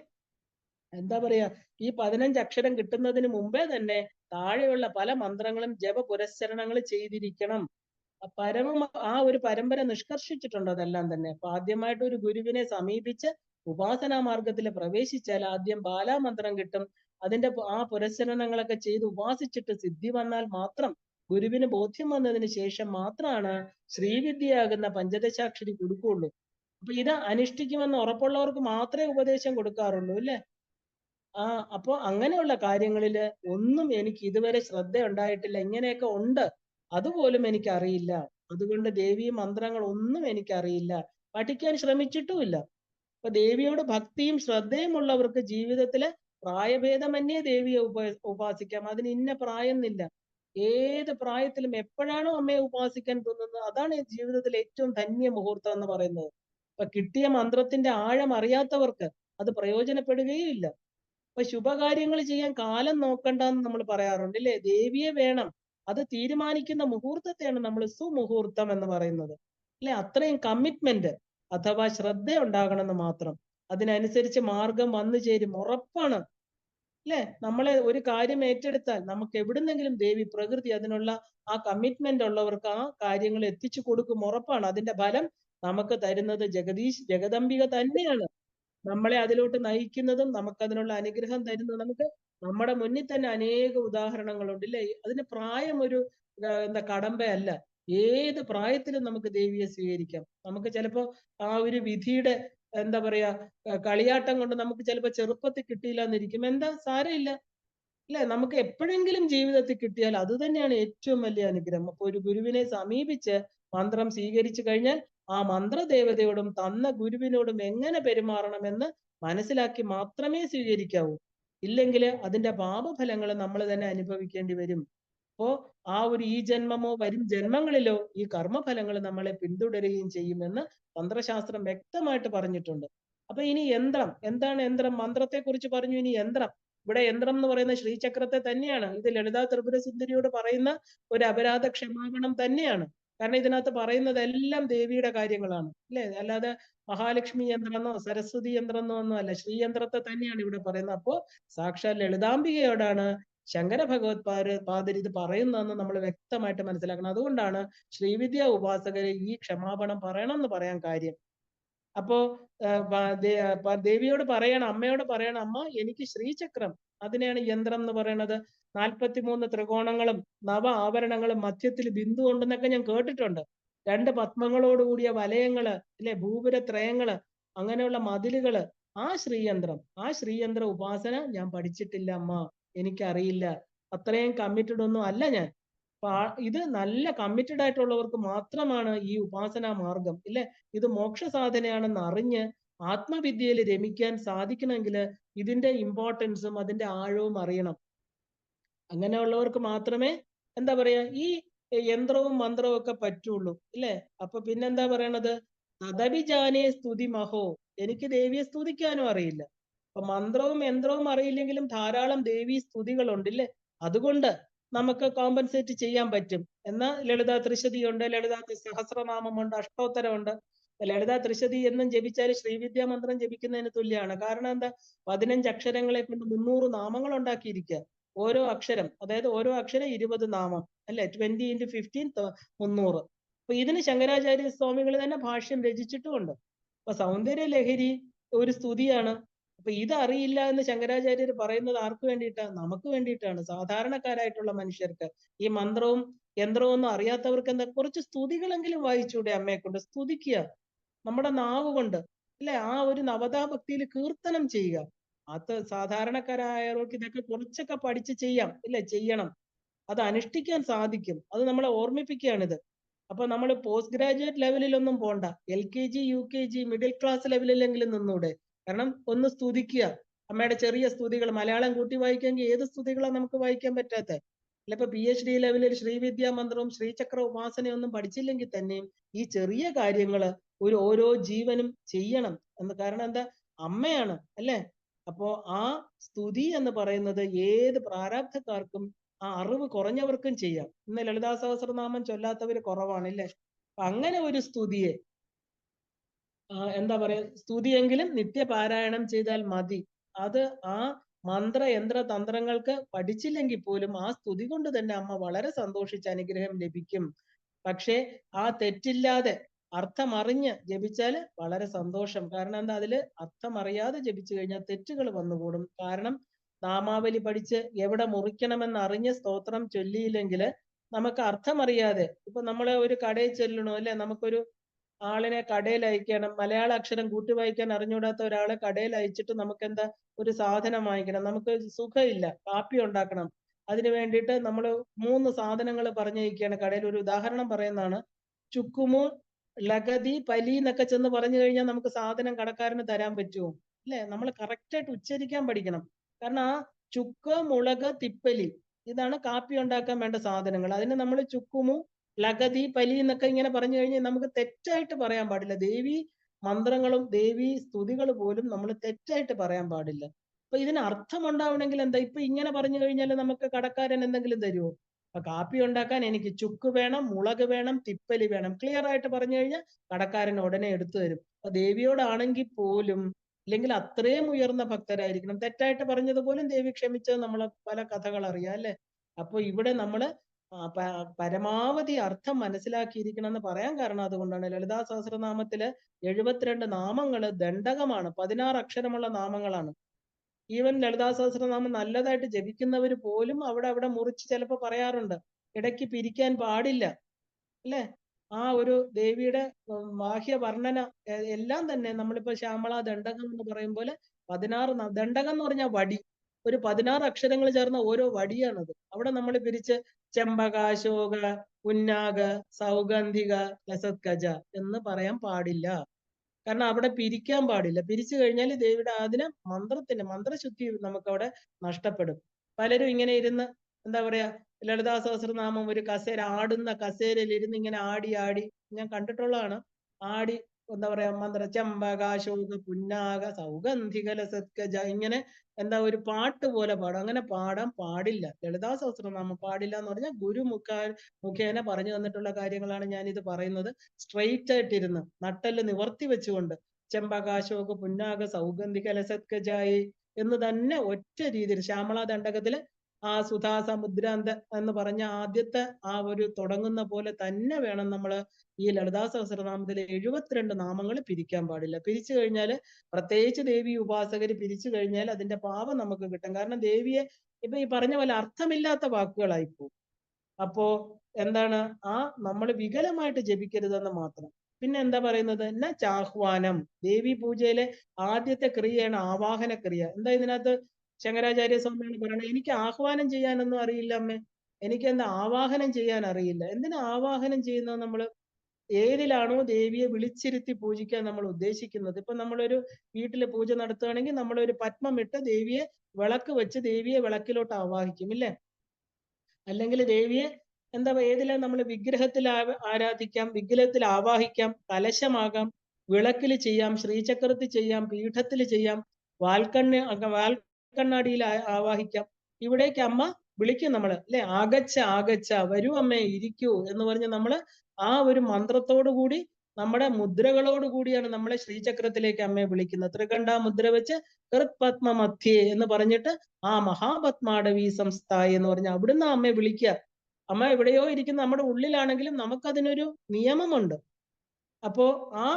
എന്താ പറയാ, ഈ 15 അക്ഷരം കിട്ടുന്നതിന് മുമ്പേ തന്നെ താഴെയുള്ള പല മന്ത്രങ്ങളും ജപ പുരസ്ചരണങ്ങൾ ചെയ്തിരിക്കണം. ആ ഒരു പരമ്പര നിഷ്കർഷിച്ചിട്ടുണ്ട് അതെല്ലാം തന്നെ. അപ്പൊ ആദ്യമായിട്ട് ഒരു ഗുരുവിനെ സമീപിച്ച് ഉപാസനാ മാർഗത്തിൽ പ്രവേശിച്ചാൽ ആദ്യം ബാലാമന്ത്രം കിട്ടും. അതിന്റെ ആ പുരസ്ചരണങ്ങളൊക്കെ ചെയ്ത് ഉപാസിച്ചിട്ട് സിദ്ധി വന്നാൽ മാത്രം, ഗുരുവിന് ബോധ്യം വന്നതിന് ശേഷം മാത്രമാണ് ശ്രീവിദ്യയാകുന്ന പഞ്ചദശാക്ഷരി കൊടുക്കുകയുള്ളൂ. അപ്പൊ ഇത് അനുഷ്ഠിക്കുമെന്ന് ഉറപ്പുള്ളവർക്ക് മാത്രമേ ഉപദേശം കൊടുക്കാറുള്ളൂ, അല്ലെ? അപ്പൊ അങ്ങനെയുള്ള കാര്യങ്ങളില് ഒന്നും എനിക്ക് ഇതുവരെ ശ്രദ്ധ ഉണ്ടായിട്ടില്ല. ഇങ്ങനെയൊക്കെ ഉണ്ട്, അതുപോലും എനിക്ക് അറിയില്ല. അതുകൊണ്ട് ദേവീ മന്ത്രങ്ങൾ ഒന്നും എനിക്കറിയില്ല, പഠിക്കാൻ ശ്രമിച്ചിട്ടുമില്ല. അപ്പൊ ദേവിയോട് ഭക്തിയും ശ്രദ്ധയും ഉള്ളവർക്ക് ജീവിതത്തില് പ്രായഭേദമന്യേ ദേവിയെ ഉപാസിക്കാം. അതിന് ഇന്ന പ്രായം എന്നില്ല. ഏത് പ്രായത്തിലും എപ്പോഴാണോ അമ്മയെ ഉപാസിക്കാൻ തോന്നുന്നത്, അതാണ് ജീവിതത്തിലെ ഏറ്റവും ധന്യ മുഹൂർത്തം എന്ന് പറയുന്നത്. അപ്പൊ കിട്ടിയ മന്ത്രത്തിന്റെ ആഴം അറിയാത്തവർക്ക് അത് പ്രയോജനപ്പെടുകയും ഇല്ല. അപ്പൊ ശുഭകാര്യങ്ങൾ ചെയ്യാൻ കാലം നോക്കണ്ടെന്ന് നമ്മൾ പറയാറുണ്ട്, അല്ലെ? ദേവിയെ വേണം. അത് തീരുമാനിക്കുന്ന മുഹൂർത്തത്തെയാണ് നമ്മൾ സുമുഹൂർത്തം എന്ന് പറയുന്നത്, അല്ലെ? അത്രയും കമ്മിറ്റ്മെന്റ് അഥവാ ശ്രദ്ധ ഉണ്ടാകണമെന്ന് മാത്രം. അതിനനുസരിച്ച് മാർഗം വന്നു ചേരും, ഉറപ്പാണ്, അല്ലെ? നമ്മളെ ഒരു കാര്യം ഏറ്റെടുത്താൽ നമുക്ക് എവിടുന്നെങ്കിലും ദേവി പ്രകൃതി അതിനുള്ള ആ കമ്മിറ്റ്മെന്റ് ഉള്ളവർക്ക് ആ കാര്യങ്ങൾ എത്തിച്ചു കൊടുക്കും, ഉറപ്പാണ്. അതിന്റെ ഫലം നമുക്ക് തരുന്നത് ജഗദംബിക തന്നെയാണ്. നമ്മളെ അതിലോട്ട് നയിക്കുന്നതും നമുക്ക് അതിനുള്ള അനുഗ്രഹം തരുന്നതും നമുക്ക് നമ്മുടെ മുന്നിൽ തന്നെ അനേക ഉദാഹരണങ്ങളുണ്ട്, ഇല്ലേ? അതിന് പ്രായം ഒരു എന്താ കടമ്പയല്ല. ഏത് പ്രായത്തിലും നമുക്ക് ദേവിയെ സ്വീകരിക്കാം. നമുക്ക് ചിലപ്പോ ആ ഒരു വിധിയുടെ എന്താ പറയാ കളിയാട്ടം കൊണ്ട് നമുക്ക് ചിലപ്പോ ചെറുപ്പത്തിൽ കിട്ടിയില്ല എന്നിരിക്കും. എന്താ സാരമില്ല, അല്ലെ? നമുക്ക് എപ്പോഴെങ്കിലും ജീവിതത്തിൽ കിട്ടിയാൽ അത് തന്നെയാണ് ഏറ്റവും വലിയ അനുഗ്രഹം. അപ്പൊ ഒരു ഗുരുവിനെ സമീപിച്ച് മന്ത്രം സ്വീകരിച്ചു കഴിഞ്ഞാൽ ആ മന്ത്രദേവതയോടും തന്ന ഗുരുവിനോടും എങ്ങനെ പെരുമാറണമെന്ന് മനസ്സിലാക്കി മാത്രമേ സ്വീകരിക്കാവൂ. ഇല്ലെങ്കിൽ അതിന്റെ പാപഫലങ്ങൾ നമ്മൾ തന്നെ അനുഭവിക്കേണ്ടി വരും. അപ്പോ ആ ഒരു ഈ ജന്മമോ വരും ജന്മങ്ങളിലോ ഈ കർമ്മഫലങ്ങൾ നമ്മളെ പിന്തുടരുകയും ചെയ്യുമെന്ന് തന്ത്രശാസ്ത്രം വ്യക്തമായിട്ട് പറഞ്ഞിട്ടുണ്ട്. അപ്പൊ ഇനി യന്ത്രം എന്താണ്? യന്ത്രം മന്ത്രത്തെ കുറിച്ച് പറഞ്ഞു. ഇനി യന്ത്രം, ഇവിടെ യന്ത്രം എന്ന് പറയുന്ന ശ്രീചക്രത്തെ തന്നെയാണ്. ഇത് ലളിതാ ത്രിപുര സുന്ദരിയോട് പറയുന്ന ഒരു അപരാധ ക്ഷമാപണം തന്നെയാണ്. കാരണം ഇതിനകത്ത് പറയുന്നതെല്ലാം ദേവിയുടെ കാര്യങ്ങളാണ്, അല്ലെ? അല്ലാതെ മഹാലക്ഷ്മി യന്ത്രമെന്നോ സരസ്വതി യന്ത്രമെന്നോ ഒന്നും അല്ല, ശ്രീയന്ത്രത്തെ തന്നെയാണ് ഇവിടെ പറയുന്നത്. അപ്പോ സാക്ഷാൽ ലളിതാംബികയോടാണ് ശങ്കര പാദർ ഇത് പറയുന്നതെന്ന് നമ്മൾ വ്യക്തമായിട്ട് മനസ്സിലാക്കണം. അതുകൊണ്ടാണ് ശ്രീവിദ്യ ഉപാസകരെ ഈ ക്ഷമാപണം പറയണം എന്ന് പറയാൻ കാര്യം. അപ്പോ ദേവിയോട് പറയണം, അമ്മയോട് പറയണം, അമ്മ എനിക്ക് ശ്രീചക്രം, അതിനെയാണ് യന്ത്രം എന്ന് പറയുന്നത്. 43 ത്രികോണങ്ങളും ആവരണങ്ങളും മധ്യത്തിൽ ബിന്ദു ഉണ്ടെന്നൊക്കെ ഞാൻ കേട്ടിട്ടുണ്ട്. 2 പത്മങ്ങളോട് കൂടിയ വലയങ്ങള്, അല്ലെ, ഭൂപുരത്രയങ്ങള്, അങ്ങനെയുള്ള മതിലുകള്, ആ ശ്രീയന്ത്ര ഉപാസന ഞാൻ പഠിച്ചിട്ടില്ല അമ്മ, എനിക്കറിയില്ല. അത്രയും കമ്മിറ്റഡ് ഒന്നും അല്ല ഞാൻ. ഇത് നല്ല കമ്മിറ്റഡ് ആയിട്ടുള്ളവർക്ക് മാത്രമാണ് ഈ ഉപാസനാ മാർഗം, ഇല്ലേ? ഇത് മോക്ഷ സാധനയാണെന്ന് അറിഞ്ഞ് ആത്മവിദ്യയിൽ രമിക്കാൻ സാധിക്കണമെങ്കിൽ ഇതിന്റെ ഇമ്പോർട്ടൻസും അതിന്റെ ആഴവും അറിയണം. അങ്ങനെയുള്ളവർക്ക് മാത്രമേ എന്താ പറയാ ഈ യന്ത്രവും മന്ത്രവും ഒക്കെ പറ്റുള്ളൂ, ഇല്ലേ? അപ്പൊ പിന്നെന്താ പറയണത്? തദവിജാനേ സ്തുതി മഹോ, എനിക്ക് ദേവിയെ സ്തുതിക്കാനും അറിയില്ല. അപ്പൊ മന്ത്രവും യന്ത്രവും അറിയില്ലെങ്കിലും ധാരാളം ദേവീ സ്തുതികളുണ്ട്, ഇല്ലേ? അതുകൊണ്ട് നമുക്ക് കോമ്പൻസേറ്റ് ചെയ്യാൻ പറ്റും. എന്നാൽ ലളിതാ ത്രിശതിയുണ്ട്, ലളിതാ സഹസ്രനാമമുണ്ട്, അഷ്ടോത്തരമുണ്ട്. ലളിതാ ത്രിശതി എന്നും ജപിച്ചാൽ ശ്രീവിദ്യാ മന്ത്രം ജപിക്കുന്നതിന് തുല്യമാണ്. കാരണം എന്താ? 15 അക്ഷരങ്ങളെ കൊണ്ട് 300 നാമങ്ങൾ ഉണ്ടാക്കിയിരിക്കുക. ഓരോ അക്ഷരം, അതായത് ഓരോ അക്ഷരം 20 നാമം, അല്ലെ? 20 × 15 300. അപ്പൊ ഇതിന് ശങ്കരാചാര്യ സ്വാമികൾ തന്നെ ഭാഷ്യം രചിച്ചിട്ടുമുണ്ട്. അപ്പൊ സൗന്ദര്യ ലഹരി ഒരു സ്തുതിയാണ്. അപ്പൊ ഇത് അറിയില്ല എന്ന് ശങ്കരാചാര്യർ പറയുന്നത് ആർക്ക് വേണ്ടിയിട്ടാണ്? നമുക്ക് വേണ്ടിയിട്ടാണ്, സാധാരണക്കാരായിട്ടുള്ള മനുഷ്യർക്ക്. ഈ മന്ത്രവും യന്ത്രവും ഒന്നും അറിയാത്തവർക്ക് എന്താ, കുറച്ച് സ്തുതികളെങ്കിലും വായിച്ചൂടെ? അമ്മയെ കൊണ്ട് സ്തുതിക്കുക, നമ്മുടെ നാവ് കൊണ്ട്, അല്ലെ? ആ ഒരു നവതാഭക്തിയിൽ കീർത്തനം ചെയ്യുക. അത് സാധാരണക്കാരായവർക്ക് ഇതൊക്കെ കുറച്ചൊക്കെ പഠിച്ച് ചെയ്യാം, ഇല്ലേ? ചെയ്യണം, അത് അനുഷ്ഠിക്കാൻ സാധിക്കും. അത് നമ്മളെ ഓർമ്മിപ്പിക്കുകയാണിത്. അപ്പൊ നമ്മൾ പോസ്റ്റ് ഗ്രാജുവേറ്റ് ലെവലിലൊന്നും പോണ്ട, LKG UKG മിഡിൽ ക്ലാസ് ലെവലിലെങ്കിലും നിന്നൂടെ? കാരണം ഒന്ന് സ്തുതിക്കുക, അമ്മയുടെ ചെറിയ സ്തുതികൾ, മലയാളം കൂട്ടി വായിക്കാമെങ്കിൽ ഏത് സ്തുതികളാണ് നമുക്ക് വായിക്കാൻ പറ്റാത്ത? അല്ല, ഇപ്പൊ PhD ലെവലിൽ ശ്രീവിദ്യാ മന്ത്രവും ശ്രീചക്ര ഉപാസനയൊന്നും പഠിച്ചില്ലെങ്കിൽ തന്നെയും ഈ ചെറിയ കാര്യങ്ങള് ഓരോ ജീവനും ചെയ്യണം എന്ന്. കാരണം എന്താ? അമ്മയാണ്, അല്ലെ? അപ്പോ ആ സ്തുതി എന്ന് പറയുന്നത് ഏത് പ്രാരാബ്ധക്കാർക്കും, ആ അറിവ് കുറഞ്ഞവർക്കും ചെയ്യാം. ഇന്ന് ലളിതാ സഹസ്രനാമം ചൊല്ലാത്തവര് കുറവാണ്, ഇല്ലേ? അപ്പൊ അങ്ങനെ ഒരു സ്തുതിയെ എന്താ പറയാ, സ്തുതിയെങ്കിലും നിത്യപാരായണം ചെയ്താൽ മതി. അത് ആ മന്ത്ര യന്ത്ര തന്ത്രങ്ങൾക്ക് പഠിച്ചില്ലെങ്കിൽ പോലും ആ സ്തുതി കൊണ്ട് തന്നെ അമ്മ വളരെ സന്തോഷിച്ച് അനുഗ്രഹം ലഭിക്കും. പക്ഷേ ആ തെറ്റില്ലാതെ അർത്ഥമറിഞ്ഞ് ജപിച്ചാല് വളരെ സന്തോഷം. കാരണം എന്താ? അതില് അർത്ഥമറിയാതെ ജപിച്ചു കഴിഞ്ഞാൽ തെറ്റുകൾ വന്നുകൂടും. കാരണം നാമാവലി പഠിച്ച് എവിടെ മുറിക്കണമെന്ന് അറിഞ്ഞ് സ്തോത്രം ചൊല്ലിയില്ലെങ്കിൽ നമുക്ക് അർത്ഥമറിയാതെ, ഇപ്പൊ നമ്മളെ ഒരു കടയിൽ ചെല്ലണോ, അല്ലെ? നമുക്കൊരു ആളിനെ കടയിൽ അയക്കണം, മലയാള അക്ഷരം കൂട്ടി വായിക്കാൻ അറിഞ്ഞൂടാത്ത ഒരാളെ കടയിൽ അയച്ചിട്ട് നമുക്ക് എന്താ, ഒരു സാധനം വാങ്ങിക്കണം, നമുക്ക് സുഖമില്ല, കാപ്പി ഉണ്ടാക്കണം. അതിന് വേണ്ടിയിട്ട് നമ്മൾ 3 സാധനങ്ങൾ പറഞ്ഞയക്കുകയാണ് കടയിൽ. ഒരു ഉദാഹരണം പറയുന്നതാണ്. ചുക്കുമു, ലഗതി, പലി എന്നൊക്കെ ചെന്ന് പറഞ്ഞു കഴിഞ്ഞാൽ നമുക്ക് സാധനം കടക്കാരന് തരാൻ പറ്റുമോ? അല്ലെ? നമ്മൾ കറക്റ്റായിട്ട് ഉച്ചരിക്കാൻ പഠിക്കണം. കാരണം ആ ചുക്ക്, മുളക്, തിപ്പലി, ഇതാണ് കാപ്പി ഉണ്ടാക്കാൻ വേണ്ട സാധനങ്ങൾ. അതിന് നമ്മൾ ചുക്കുമു, ലഗതി, പലി എന്നൊക്കെ ഇങ്ങനെ പറഞ്ഞു കഴിഞ്ഞാൽ നമുക്ക് തെറ്റായിട്ട് പറയാൻ പാടില്ല. ദേവി മന്ത്രങ്ങളും ദേവി സ്തുതികൾ പോലും നമ്മൾ തെറ്റായിട്ട് പറയാൻ പാടില്ല. അപ്പൊ ഇതിന് അർത്ഥം ഉണ്ടാവണമെങ്കിൽ എന്താ? ഇപ്പൊ ഇങ്ങനെ പറഞ്ഞു കഴിഞ്ഞാൽ നമുക്ക് കടക്കാരൻ എന്തെങ്കിലും തരുമോ? അപ്പൊ കാപ്പി ഉണ്ടാക്കാൻ എനിക്ക് ചുക്ക് വേണം, മുളക് വേണം, തിപ്പലി വേണം, ക്ലിയർ ആയിട്ട് പറഞ്ഞു കഴിഞ്ഞാൽ കടക്കാരൻ ഉടനെ എടുത്തു തരും. അപ്പൊ ദേവിയോടാണെങ്കിൽ പോലും, അല്ലെങ്കിൽ അത്രയും ഉയർന്ന ഭക്തരായിരിക്കണം. തെറ്റായിട്ട് പറഞ്ഞതുപോലും ദേവി ക്ഷമിച്ചത് നമ്മളെ പല കഥകൾ അറിയാം, അല്ലെ? അപ്പൊ ഇവിടെ നമ്മള് പരമാവധി അർത്ഥം മനസ്സിലാക്കിയിരിക്കണം എന്ന് പറയാൻ കാരണം അതുകൊണ്ടാണ്. ലളിതാ സഹസ്രനാമത്തില് 72 നാമങ്ങള് ദണ്ഡകമാണ്, 16 അക്ഷരമുള്ള നാമങ്ങളാണ്. ഈവൻ ലളിതാ സഹസ്രനാമം നല്ലതായിട്ട് ജപിക്കുന്നവർ പോലും അവിടെ മുറിച്ച് ചിലപ്പോൾ പറയാറുണ്ട്, ഇടയ്ക്ക് പിരിക്കാൻ പാടില്ല, അല്ലെ? ആ ഒരു ദേവിയുടെ ബാഹ്യ വർണ്ണന എല്ലാം തന്നെ നമ്മളിപ്പോ ശ്യാമള ദണ്ഡകം എന്ന് പറയും പോലെ 16 ദണ്ഡകം എന്ന് പറഞ്ഞാൽ വടി, ഒരു 16 അക്ഷരങ്ങൾ ചേർന്ന ഓരോ വടിയാണത്. അവിടെ നമ്മൾ പിരിച്ച് ചെമ്പക, ശോക, പുന്നാക, സൗഗന്ധിക, ലസത്കജ എന്ന് പറയാൻ പാടില്ല. കാരണം അവിടെ പിരിക്കാൻ പാടില്ല. പിരിച്ചു കഴിഞ്ഞാൽ ദേവിയുടെ അതിന് മന്ത്രശുദ്ധി നമുക്ക് അവിടെ നഷ്ടപ്പെടും. പലരും ഇങ്ങനെ ഇരുന്ന് എന്താ പറയാ, ലളിതാ സഹസ്രനാമം ഒരു കസേര, ആടുന്ന കസേരയിൽ ഇരുന്ന് ഇങ്ങനെ ആടി ആടി, ഞാൻ കണ്ടിട്ടുള്ളതാണ്. ആടി എന്താ പറയാ, ചെമ്പക, ശോക, പുന്നാക, സൗഗന്ധിക, ലസത്കജ, ഇങ്ങനെ എന്താ ഒരു പാട്ട് പോലെ പാടും. അങ്ങനെ പാടാൻ പാടില്ല. ലളിതാ സഹസ്രനാമം പാടില്ല എന്ന് പറഞ്ഞാൽ മുഖേന പറഞ്ഞു തന്നിട്ടുള്ള കാര്യങ്ങളാണ് ഞാൻ ഇത് പറയുന്നത്. സ്ട്രെയിറ്റ് ആയിട്ടിരുന്ന് നട്ടെല്ല് നിവർത്തി വെച്ചുകൊണ്ട് ചെമ്പകാശോക, പുന്നാക, സൗഗന്ധിക, ലസത്കജായി എന്ന് തന്നെ ഒറ്റ രീതിയിൽ ശ്യാമള ദണ്ഡകത്തില് ആ സുധാസമുദ്രാന്ത എന്ന് പറഞ്ഞ ആദ്യത്തെ ആ ഒരു തുടങ്ങുന്ന പോലെ തന്നെ വേണം നമ്മൾ ഈ ലളിതാ സഹസ്രനാമത്തിലെ 72 നാമങ്ങൾ പിരിക്കാൻ പാടില്ല. പിരിച്ചു കഴിഞ്ഞാൽ, പ്രത്യേകിച്ച് ദേവി ഉപാസകര് പിരിച്ചു കഴിഞ്ഞാൽ അതിന്റെ പാപം നമുക്ക് കിട്ടും. കാരണം ദേവിയെ ഇപ്പൊ ഈ പറഞ്ഞ പോലെ അർത്ഥമില്ലാത്ത വാക്കുകളായി പോകും. അപ്പോ എന്താണ്, ആ നമ്മൾ വികലമായിട്ട് ജപിക്കരുതെന്ന് മാത്രം. പിന്നെ എന്താ പറയുന്നത്, എന്നാ ചാഹ്വാനം. ദേവി പൂജയിലെ ആദ്യത്തെ ക്രിയയാണ് ആവാഹന ക്രിയ. എന്താ ഇതിനകത്ത് ശങ്കരാചാര്യ സ്വാമിയാണ് പറയുന്നത്, എനിക്ക് ആഹ്വാനം ചെയ്യാനൊന്നും അറിയില്ല അമ്മേ, എനിക്ക് എന്താ ആവാഹനം ചെയ്യാൻ അറിയില്ല. എന്തിനാ ആവാഹനം ചെയ്യുന്നത്? നമ്മൾ ഏതിലാണോ ദേവിയെ വിളിച്ചിരുത്തി പൂജിക്കാൻ നമ്മൾ ഉദ്ദേശിക്കുന്നത്. ഇപ്പൊ നമ്മളൊരു വീട്ടില് പൂജ നടത്തുകയാണെങ്കിൽ നമ്മളൊരു പത്മം ഇട്ട് ദേവിയെ വിളക്ക് വെച്ച് ദേവിയെ വിളക്കിലോട്ട് ആവാഹിക്കും, ഇല്ലേ? അല്ലെങ്കിൽ ദേവിയെ എന്താ ഏതിലാ നമ്മൾ വിഗ്രഹത്തിൽ ആരാധിക്കാം, വിഗ്രഹത്തിൽ ആവാഹിക്കാം, കലശമാകാം, വിളക്കിൽ ചെയ്യാം, ശ്രീചക്രത്തിൽ ചെയ്യാം, പീഠത്തിൽ ചെയ്യാം, വാൽക്കണ്ണാടിയിൽ ആവാഹിക്കാം. ഇവിടേക്ക് അമ്മ വിളിക്കും നമ്മൾ, അല്ലെ? ആഗച്ഛ ആഗച്ഛ, വരൂ അമ്മേ, ഇരിക്കൂ എന്ന് പറഞ്ഞ് നമ്മൾ ആ ഒരു മന്ത്രത്തോടു കൂടി നമ്മുടെ മുദ്രകളോട് കൂടിയാണ് നമ്മളെ ശ്രീചക്രത്തിലേക്ക് അമ്മയെ വിളിക്കുന്നത്. ത്രികണ്ഠ മുദ്ര വെച്ച് ഹൃത്പത്മ മധ്യേ എന്ന് പറഞ്ഞിട്ട് ആ മഹാപത്മാടവി സംസ്ഥായി എന്ന് പറഞ്ഞ അവിടുന്ന് അമ്മയെ വിളിക്കുക. അമ്മ എവിടെയോ ഇരിക്കുന്ന നമ്മുടെ ഉള്ളിലാണെങ്കിലും നമുക്കതിനൊരു നിയമമുണ്ട്. അപ്പോ ആ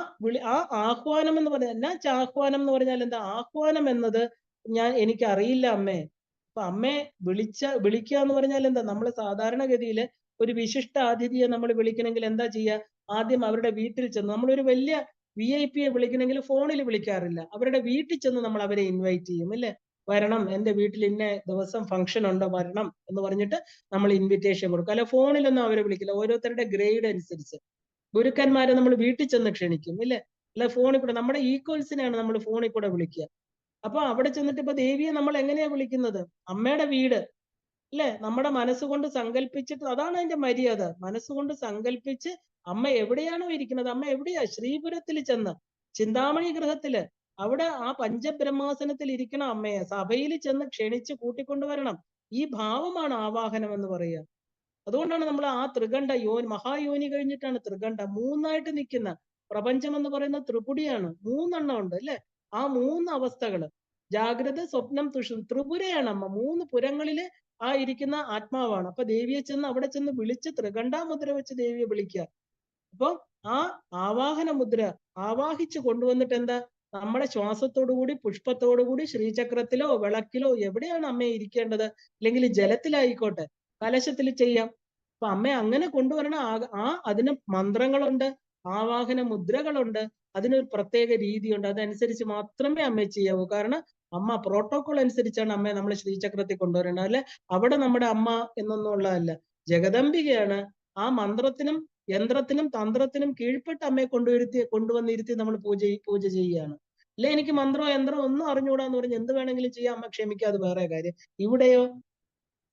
ആഹ്വാനം എന്ന് പറഞ്ഞാൽ എന്നാ, ആഹ്വാനം എന്ന് പറഞ്ഞാൽ എന്താ? ആഹ്വാനം എന്നത് എനിക്ക് അറിയില്ല അമ്മേ. അപ്പൊ അമ്മയെ വിളിക്കുക എന്ന് പറഞ്ഞാൽ എന്താ? നമ്മൾ സാധാരണഗതിയിൽ ഒരു വിശിഷ്ട അതിഥിയെ നമ്മൾ വിളിക്കണമെങ്കിൽ എന്താ ചെയ്യുക? ആദ്യം അവരുടെ വീട്ടിൽ ചെന്ന്, നമ്മളൊരു വലിയ VIP വിളിക്കണമെങ്കിൽ ഫോണിൽ വിളിക്കാറില്ല, അവരുടെ വീട്ടിൽ ചെന്ന് നമ്മൾ അവരെ ഇൻവൈറ്റ് ചെയ്യും, അല്ലേ? വരണം, എന്റെ വീട്ടിൽ ഇന്ന ദിവസം ഫംഗ്ഷൻ ഉണ്ട്, വരണം എന്ന് പറഞ്ഞിട്ട് നമ്മൾ ഇൻവിറ്റേഷൻ കൊടുക്കും. അല്ല, ഫോണിലൊന്നും അവരെ വിളിക്കില്ല. ഓരോരുത്തരുടെ ഗ്രേഡ് അനുസരിച്ച് ഗുരുക്കന്മാരെ നമ്മൾ വീട്ടിൽ ചെന്ന് ക്ഷണിക്കും, ഇല്ലേ? അല്ല, ഫോണിൽ കൂടെ, നമ്മുടെ ഈക്വൽസിനെയാണ് നമ്മൾ ഫോണിൽ കൂടെ വിളിക്കുക. അപ്പൊ അവിടെ ചെന്നിട്ട് ഇപ്പൊ ദേവിയെ നമ്മൾ എങ്ങനെയാ വിളിക്കുന്നത്? അമ്മയുടെ വീട്, അല്ലെ? നമ്മുടെ മനസ്സുകൊണ്ട് സങ്കല്പിച്ചിട്ട്, അതാണ് അതിന്റെ മര്യാദ. മനസ്സുകൊണ്ട് സങ്കല്പിച്ച് അമ്മ എവിടെയാണോ ഇരിക്കുന്നത്, അമ്മ എവിടെയാ? ശ്രീപുരത്തിൽ ചെന്ന്, ചിന്താമണി ഗൃഹത്തില്, അവിടെ ആ പഞ്ചബ്രഹ്മാസനത്തിൽ ഇരിക്കണം അമ്മയെ സഭയിൽ ചെന്ന് ക്ഷണിച്ച് കൂട്ടിക്കൊണ്ടുവരണം. ഈ ഭാവമാണ് ആവാഹനം എന്ന് പറയുക. അതുകൊണ്ടാണ് നമ്മൾ ആ ത്രികണ്ഠ മഹായോനി കഴിഞ്ഞിട്ടാണ് ത്രികണ്ഠ, മൂന്നായിട്ട് നിൽക്കുന്ന പ്രപഞ്ചം എന്ന് പറയുന്ന ത്രിപുടിയാണ്. 3 ഉണ്ട്, അല്ലെ? ആ 3 അവസ്ഥകള്, ജാഗ്രത, സ്വപ്നം, ത്രിപുരയാണ് അമ്മ. 3 പുരങ്ങളില് ആ ഇരിക്കുന്ന ആത്മാവാണ്. അപ്പൊ ദേവിയെ ചെന്ന് അവിടെ ചെന്ന് വിളിച്ച് ത്രികണ്ഠാമുദ്ര വെച്ച് ദേവിയെ വിളിക്കുക. അപ്പൊ ആ ആവാഹന മുദ്ര ആവാഹിച്ചു കൊണ്ടുവന്നിട്ട് എന്താ, നമ്മുടെ ശ്വാസത്തോടു കൂടി, പുഷ്പത്തോടു കൂടി, ശ്രീചക്രത്തിലോ വിളക്കിലോ എവിടെയാണ് അമ്മയെ ഇരിക്കേണ്ടത്, അല്ലെങ്കിൽ ജലത്തിലായിക്കോട്ടെ, കലശത്തിൽ ചെയ്യാം. അപ്പൊ അമ്മയെ അങ്ങനെ കൊണ്ടുവരണ അതിന് മന്ത്രങ്ങളുണ്ട്, ആവാഹന മുദ്രകളുണ്ട്, അതിനൊരു പ്രത്യേക രീതിയുണ്ട്. അതനുസരിച്ച് മാത്രമേ അമ്മയെ ചെയ്യാവൂ. കാരണം അമ്മ പ്രോട്ടോകോൾ അനുസരിച്ചാണ് അമ്മയെ നമ്മൾ ശ്രീചക്രത്തിൽ കൊണ്ടുവരേണ്ടത്. അല്ലെ, അവിടെ നമ്മുടെ അമ്മ എന്നൊന്നും ഉള്ളതല്ല, ജഗദംബികയാണ്. ആ മന്ത്രത്തിനും യന്ത്രത്തിനും തന്ത്രത്തിനും കീഴ്പ്പെട്ട് അമ്മയെ കൊണ്ടുവന്നിരുത്തി നമ്മൾ പൂജ ചെയ്യുകയാണ്. അല്ലെ, എനിക്ക് മന്ത്രമോ യന്ത്രമോ ഒന്നും അറിഞ്ഞുകൂടാന്ന് പറഞ്ഞ് എന്ത് വേണമെങ്കിലും ചെയ്യാം, അമ്മ ക്ഷമിക്കാതെ വേറെ കാര്യം. ഇവിടെയോ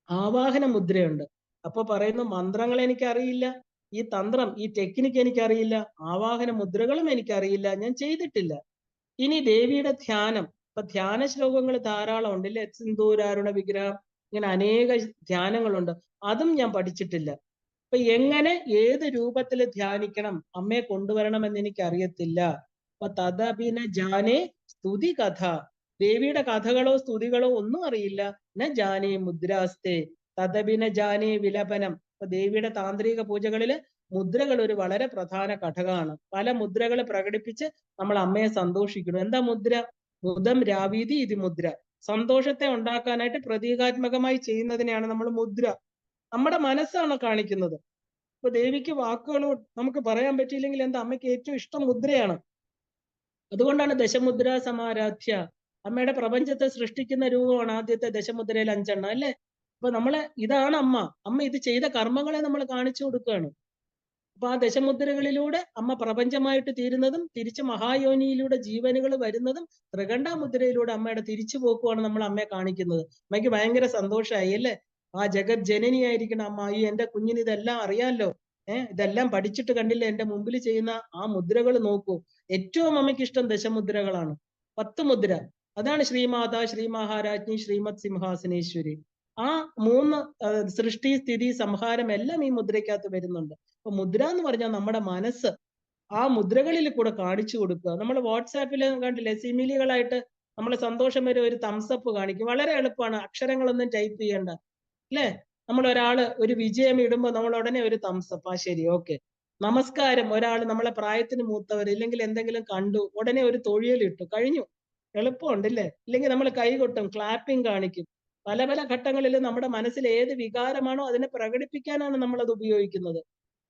ആവാഹന മുദ്രയുണ്ട്. അപ്പൊ പറയുന്നു, മന്ത്രങ്ങൾ എനിക്കറിയില്ല, ഈ തന്ത്രം, ഈ ടെക്നിക്ക് എനിക്കറിയില്ല, ആവാഹന മുദ്രകളും എനിക്കറിയില്ല, ഞാൻ ചെയ്തിട്ടില്ല. ഇനി ദേവിയുടെ ധ്യാനം, ഇപ്പൊ ധ്യാന ശ്ലോകങ്ങൾ ധാരാളം ഉണ്ട്, ഇല്ലേ? സിന്ദൂരാരുണ വിഗ്രഹം, ഇങ്ങനെ അനേക ധ്യാനങ്ങളുണ്ട്, അതും ഞാൻ പഠിച്ചിട്ടില്ല. അപ്പൊ എങ്ങനെ ഏത് രൂപത്തിൽ ധ്യാനിക്കണം, അമ്മയെ കൊണ്ടുവരണം എന്ന് എനിക്ക് അറിയത്തില്ല. അപ്പൊ തദപിന ജാനേ സ്തുതി കഥ, ദേവിയുടെ കഥകളോ സ്തുതികളോ ഒന്നും അറിയില്ല. ന ജാനേ മുദ്രാസ്തേ തദപിന ജാനേ വിലപനം. അപ്പൊ ദേവിയുടെ താന്ത്രിക പൂജകളില് മുദ്രകൾ ഒരു വളരെ പ്രധാന ഘടകമാണ്. പല മുദ്രകൾ പ്രകടിപ്പിച്ച് നമ്മൾ അമ്മയെ സന്തോഷിക്കണം. എന്താ മുദ്ര? മുദം രാവീതി ഇത് മുദ്ര. സന്തോഷത്തെ ഉണ്ടാക്കാനായിട്ട് പ്രതീകാത്മകമായി ചെയ്യുന്നതിനെയാണ് നമ്മൾ മുദ്ര. നമ്മുടെ മനസ്സാണ് കാണിക്കുന്നത്. ഇപ്പൊ ദേവിക്ക് വാക്കുകളോ നമുക്ക് പറയാൻ പറ്റിയില്ലെങ്കിൽ എന്താ, അമ്മയ്ക്ക് ഏറ്റവും ഇഷ്ടം മുദ്രയാണ്. അതുകൊണ്ടാണ് ദശമുദ്ര സമാരാധ്യ, അമ്മയുടെ പ്രപഞ്ചത്തെ സൃഷ്ടിക്കുന്ന രൂപമാണ് ആദ്യത്തെ ദശമുദ്രയിൽ 5 അല്ലെ? അപ്പൊ ഇതാണ് അമ്മ. അമ്മ ഇത് ചെയ്ത കർമ്മങ്ങളെ നമ്മൾ കാണിച്ചു കൊടുക്കുകയാണ്. അപ്പൊ ആ ദശമുദ്രകളിലൂടെ അമ്മ പ്രപഞ്ചമായിട്ട് തീരുന്നതും തിരിച്ച് മഹായോനിയിലൂടെ ജീവനുകൾ വരുന്നതും ത്രികണ്ഠാമുദ്രയിലൂടെ അമ്മയുടെ തിരിച്ചു പോക്കുമാണ് നമ്മൾ അമ്മയെ കാണിക്കുന്നത്. അമ്മയ്ക്ക് ഭയങ്കര സന്തോഷമായി, അല്ലേ? ആ ജഗത് ജനനിയായിരിക്കണം അമ്മ. ഈ എന്റെ കുഞ്ഞിന് ഇതെല്ലാം അറിയാമല്ലോ, ഇതെല്ലാം പഠിച്ചിട്ട് കണ്ടില്ല എന്റെ മുമ്പിൽ ചെയ്യുന്ന ആ മുദ്രകൾ നോക്കൂ. ഏറ്റവും അമ്മയ്ക്ക് ഇഷ്ടം ദശമുദ്രകളാണ്. 10 മുദ്ര, അതാണ് ശ്രീമാത, ശ്രീ മഹാരാജ്ഞി, ശ്രീമത് സിംഹാസനേശ്വരി. ആ 3 സൃഷ്ടി, സ്ഥിതി, സംഹാരം എല്ലാം ഈ മുദ്രയ്ക്കകത്ത് വരുന്നുണ്ട്. അപ്പൊ മുദ്ര എന്ന് പറഞ്ഞാൽ നമ്മുടെ മനസ്സ് ആ മുദ്രകളിൽ കൂടെ കാണിച്ചു കൊടുക്കുക. നമ്മൾ വാട്സാപ്പിൽ കണ്ടില്ലേ, സിമിലികളായിട്ട് നമ്മൾ സന്തോഷം വരെ ഒരു തംസപ്പ് കാണിക്കും. വളരെ എളുപ്പമാണ്, അക്ഷരങ്ങളൊന്നും ടൈപ്പ് ചെയ്യേണ്ട. അല്ലെ? നമ്മൾ ഒരാള് ഒരു വിജയം ഇടുമ്പോ നമ്മൾ ഉടനെ ഒരു തംസപ്പ്, ആ ശരി, ഓക്കെ. നമസ്കാരം, ഒരാൾ നമ്മളെ പ്രായത്തിന് മൂത്തവർ ഇല്ലെങ്കിൽ എന്തെങ്കിലും കണ്ടു ഉടനെ ഒരു തൊഴിലിട്ടു, കഴിഞ്ഞു. എളുപ്പമുണ്ടല്ലേ? ഇല്ലെങ്കിൽ നമ്മൾ കൈകൊട്ടും, ക്ലാപ്പിംഗ് കാണിക്കും. പല പല ഘട്ടങ്ങളിൽ നമ്മുടെ മനസ്സിൽ ഏത് വികാരമാണോ അതിനെ പ്രകടിപ്പിക്കാനാണ് നമ്മൾ അത് ഉപയോഗിക്കുന്നത്.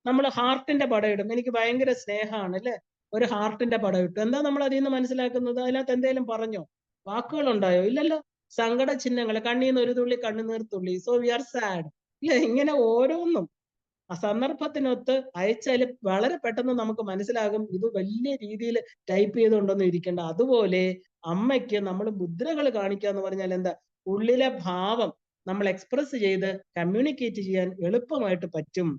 നമ്മൾ ഹാർട്ടിന്റെ പടം ഇടും, എനിക്ക് ഭയങ്കര സ്നേഹമാണ് അല്ലെ, ഒരു ഹാർട്ടിന്റെ പടം ഇട്ടു. എന്താ നമ്മൾ അതിൽ നിന്ന് മനസ്സിലാക്കുന്നത്? അതിനകത്ത് എന്തെങ്കിലും പറഞ്ഞോ? വാക്കുകൾ ഉണ്ടായോ? ഇല്ലല്ലോ. സങ്കട ചിഹ്നങ്ങൾ, കണ്ണീന്ന് ഒരു തുള്ളി കണ്ണുനീർ തുള്ളി, സോ വി ആർ സാഡ്, ഇല്ല? ഇങ്ങനെ ഓരോന്നും ആ സന്ദർഭത്തിനൊത്ത് അയച്ചാൽ വളരെ പെട്ടെന്ന് നമുക്ക് മനസ്സിലാകും ഇത് വലിയ രീതിയിൽ ടൈപ്പ് ചെയ്തുകൊണ്ടൊന്നും ഇരിക്കേണ്ട. അതുപോലെ അമ്മയ്ക്ക് നമ്മൾ മുദ്രകൾ കാണിക്കുക എന്ന് പറഞ്ഞാൽ എന്താ? ഉള്ളിലെ ഭാവം നമ്മൾ എക്സ്പ്രസ് ചെയ്ത് കമ്മ്യൂണിക്കേറ്റ് ചെയ്യാൻ എളുപ്പമായിട്ട് പറ്റും.